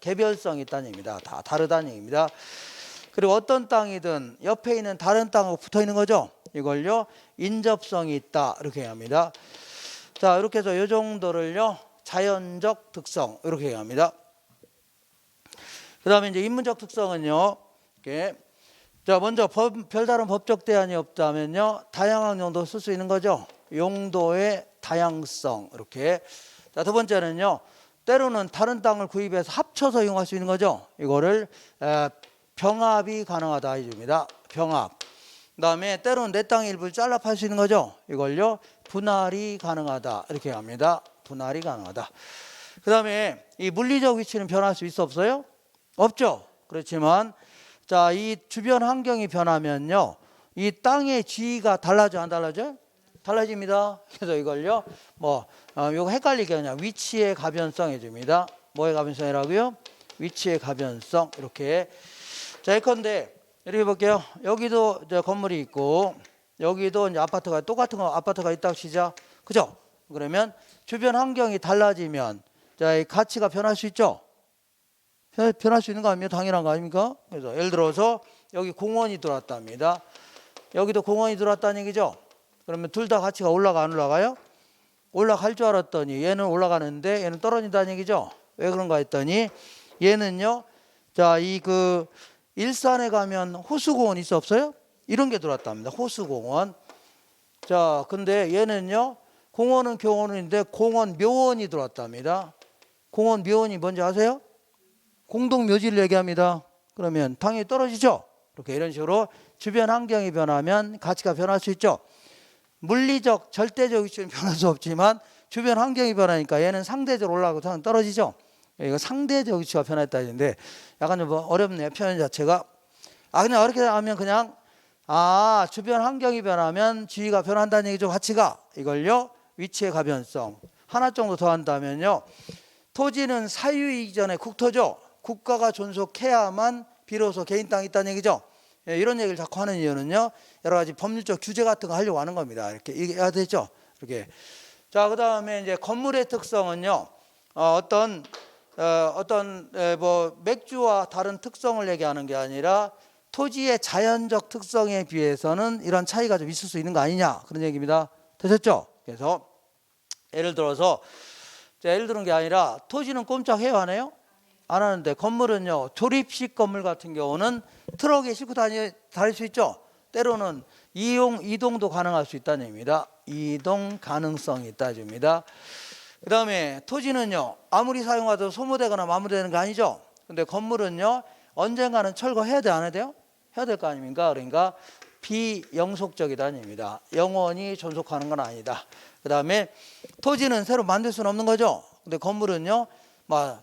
개별성이 있다는 얘기입니다. 다 다르다는 얘기입니다. 그리고 어떤 땅이든 옆에 있는 다른 땅하고 붙어 있는 거죠. 이걸요 인접성이 있다 이렇게 얘기합니다. 자, 이렇게 해서 이 정도를요 자연적 특성 이렇게 얘기합니다. 그 다음에 이제 인문적 특성은요 이렇게, 자, 먼저 별다른 법적 대안이 없다면요 다양한 용도 쓸 수 있는 거죠. 용도의 다양성 이렇게. 자, 두 번째는요 때로는 다른 땅을 구입해서 합쳐서 이용할 수 있는 거죠. 이거를 병합이 가능하다 해줍니다. 병합. 그 다음에 때로는 내 땅의 일부를 잘라 팔 수 있는 거죠. 이걸요 분할이 가능하다 이렇게 합니다. 분할이 가능하다. 그 다음에 이 물리적 위치는 변할 수 있어 없어요? 없죠. 그렇지만 자, 이 주변 환경이 변하면요 이 땅의 지위가 달라져 안 달라져요? 달라집니다. 그래서 이걸요 요거 헷갈리게 그냥 위치의 가변성 해줍니다. 뭐의 가변성이라고요? 위치의 가변성. 이렇게. 자, 예컨대 이렇게 볼게요. 여기도 이제 건물이 있고 여기도 이제 아파트가 똑같은 아파트가 있다고 치자. 그죠? 그러면 주변 환경이 달라지면 자, 이 가치가 변할 수 있죠. 변할 수 있는 거 아닙니까? 당연한 거 아닙니까? 그래서 예를 들어서 여기 공원이 들어왔답니다. 여기도 공원이 들어왔다는 얘기죠. 그러면 둘 다 가치가 올라가 안 올라가요? 올라갈 줄 알았더니 얘는 올라가는데 얘는 떨어진다는 얘기죠. 왜 그런가 했더니 얘는요 자, 이 일산에 가면 호수공원 있어 없어요? 이런 게 들어왔답니다. 호수공원. 자, 근데 얘는요 공원은 교원인데 공원 묘원이 들어왔답니다. 공원 묘원이 뭔지 아세요? 공동묘지를 얘기합니다. 그러면 당연히 떨어지죠. 이렇게 이런 식으로 주변 환경이 변하면 가치가 변할 수 있죠. 물리적 절대적 위치는 변할 수 없지만 주변 환경이 변하니까 얘는 상대적으로 올라가고 저는 떨어지죠. 이거 상대적 위치가 변했다 했는데 약간 좀 어렵네요. 표현 자체가. 그냥 이렇게 하면 그냥 주변 환경이 변하면 지위가 변한다는 얘기죠. 가치가. 이걸요 위치의 가변성. 하나 정도 더 한다면요 토지는 사유 이전의 국토죠. 국가가 존속해야만 비로소 개인 땅이 있다는 얘기죠. 이런 얘기를 자꾸 하는 이유는요 여러 가지 법률적 규제 같은 거 하려고 하는 겁니다. 이렇게 해야 되죠. 이렇게. 자, 그 다음에 이제 건물의 특성은요 어떤 맥주와 다른 특성을 얘기하는 게 아니라 토지의 자연적 특성에 비해서는 이런 차이가 좀 있을 수 있는 거 아니냐 그런 얘기입니다. 되셨죠? 그래서 예를 들어서 예를 들은 게 아니라 토지는 꼼짝해요 안 해요? 안 하는데 건물은요 조립식 건물 같은 경우는 트럭에 싣고 다닐 수 있죠. 때로는 이동도 가능할 수 있다는 얘기입니다. 이동 가능성이 있다 줍니다. 그 다음에 토지는요 아무리 사용하도 소모되거나 마모되는 거 아니죠. 근데 건물은요 언젠가는 철거해야 돼 안 해야 돼요? 해야 될 거 아닙니까? 그러니까 비영속적이다는 얘기입니다. 영원히 존속하는 건 아니다. 그 다음에 토지는 새로 만들 수는 없는 거죠. 근데 건물은요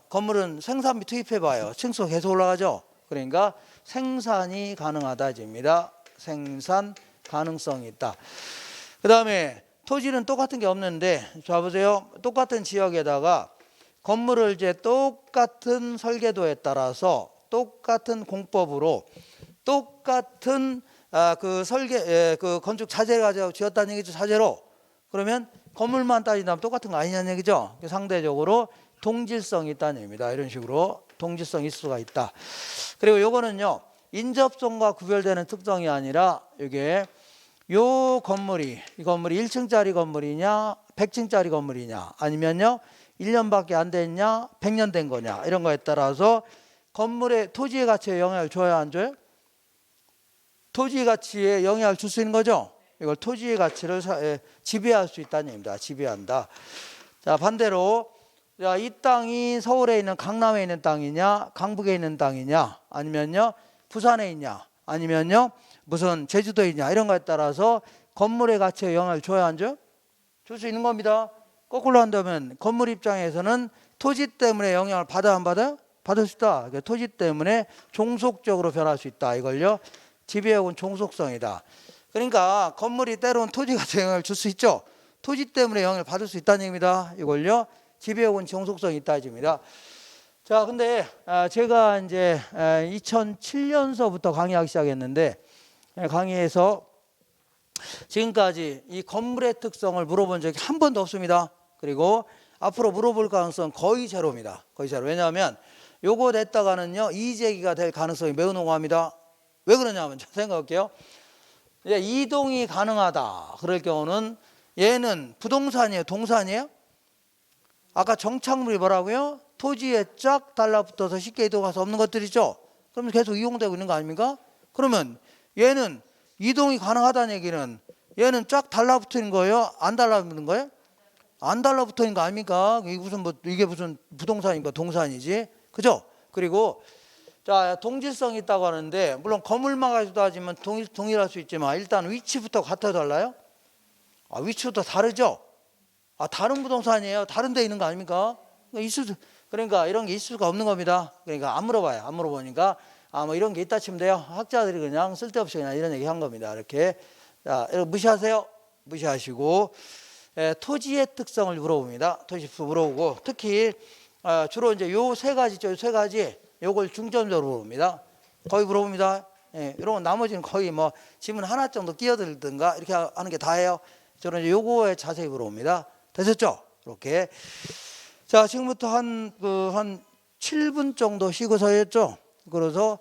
건물은 생산비 투입해봐요. 층수 계속 올라가죠. 그러니까 생산이 가능하다 입니다. 생산 가능성이 있다. 그 다음에 토지는 똑같은 게 없는데 자 보세요. 똑같은 지역에다가 건물을 이제 똑같은 설계도에 따라서 똑같은 공법으로 똑같은 그 건축 자재를 가지고 지었다는 얘기죠. 자재로. 그러면 건물만 따진다면 똑같은 거 아니냐는 얘기죠. 상대적으로 동질성이 있다는 얘기입니다. 이런 식으로 동질성이 있을 수가 있다. 그리고 요거는요 인접성과 구별되는 특성이 아니라 이게 이 건물이 1층짜리 건물이냐 100층짜리 건물이냐 아니면요 1년밖에 안 됐냐 100년 된 거냐 이런 거에 따라서 건물의 토지의 가치에 영향을 줘야 안 줘요? 토지의 가치에 영향을 줄 수 있는 거죠. 이걸 토지의 가치를 지배할 수 있다는 얘기입니다. 지배한다. 자 반대로 이 땅이 서울에 있는 강남에 있는 땅이냐 강북에 있는 땅이냐 아니면요 부산에 있냐 아니면요 무슨 제주도에 있냐 이런 거에 따라서 건물의 가치에 영향을 줘야 안 줘요? 줄 수 있는 겁니다. 거꾸로 한다면 건물 입장에서는 토지 때문에 영향을 받아 안 받아요? 받을 수 있다. 그러니까 토지 때문에 종속적으로 변할 수 있다. 이걸요 지배해온 종속성이다. 그러니까 건물이 때로는 토지 가치에 영향을 줄 수 있죠. 토지 때문에 영향을 받을 수 있다는 얘기입니다. 이걸요 지배해온 종속성이 있다 줍니다. 자, 근데 제가 이제 2007년서부터 강의하기 시작했는데 강의에서 지금까지 이 건물의 특성을 물어본 적이 한 번도 없습니다. 그리고 앞으로 물어볼 가능성은 거의 제로입니다. 거의 제로. 왜냐하면 요거 냈다가는요 이의제기가 될 가능성이 매우 농후합니다. 왜 그러냐면 제가 생각할게요. 이동이 가능하다 그럴 경우는 얘는 부동산이에요 동산이에요? 아까 정착물이 뭐라고요? 토지에 쫙 달라붙어서 쉽게 이동할 수 없는 것들이죠. 그러면 계속 이용되고 있는 거 아닙니까? 그러면 얘는 이동이 가능하다는 얘기는 얘는 쫙 달라붙는 거예요? 안 달라붙는 거예요? 안 달라붙는 거 아닙니까? 이게 무슨 부동산인가 동산이지, 그죠? 그리고 자 동질성이 있다고 하는데 물론 건물만 가지고 따지면 동일할 수 있지만 일단 위치부터 같아 달라요? 위치부터 다르죠? 다른 부동산이에요. 다른 데 있는 거 아닙니까? 그러니까 이런 게 있을 수가 없는 겁니다. 그러니까 안 물어봐요. 안 물어보니까 뭐 이런 게 있다 치면 돼요. 학자들이 그냥 쓸데없이 그냥 이런 얘기 한 겁니다. 이렇게 자 무시하세요. 무시하시고 토지의 특성을 물어봅니다. 토지 물어보고 특히 주로 이제 요 세 가지죠. 세 가지 요걸 중점적으로 물어봅니다. 거의 물어봅니다. 이런 나머지는 거의 뭐 지문 하나 정도 끼어들든가 이렇게 하는 게 다예요. 저는 이제 요거에 자세히 물어봅니다. 되셨죠? 이렇게. 자, 지금부터 한 7분 정도 쉬고서 했죠? 그래서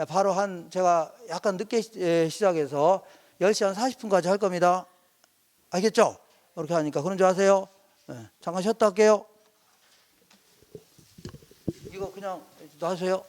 바로 제가 약간 늦게 시작해서 10시 한 40분까지 할 겁니다. 알겠죠? 이렇게 하니까 그런 줄 아세요? 잠깐 쉬었다 할게요. 이거 그냥 놔주세요.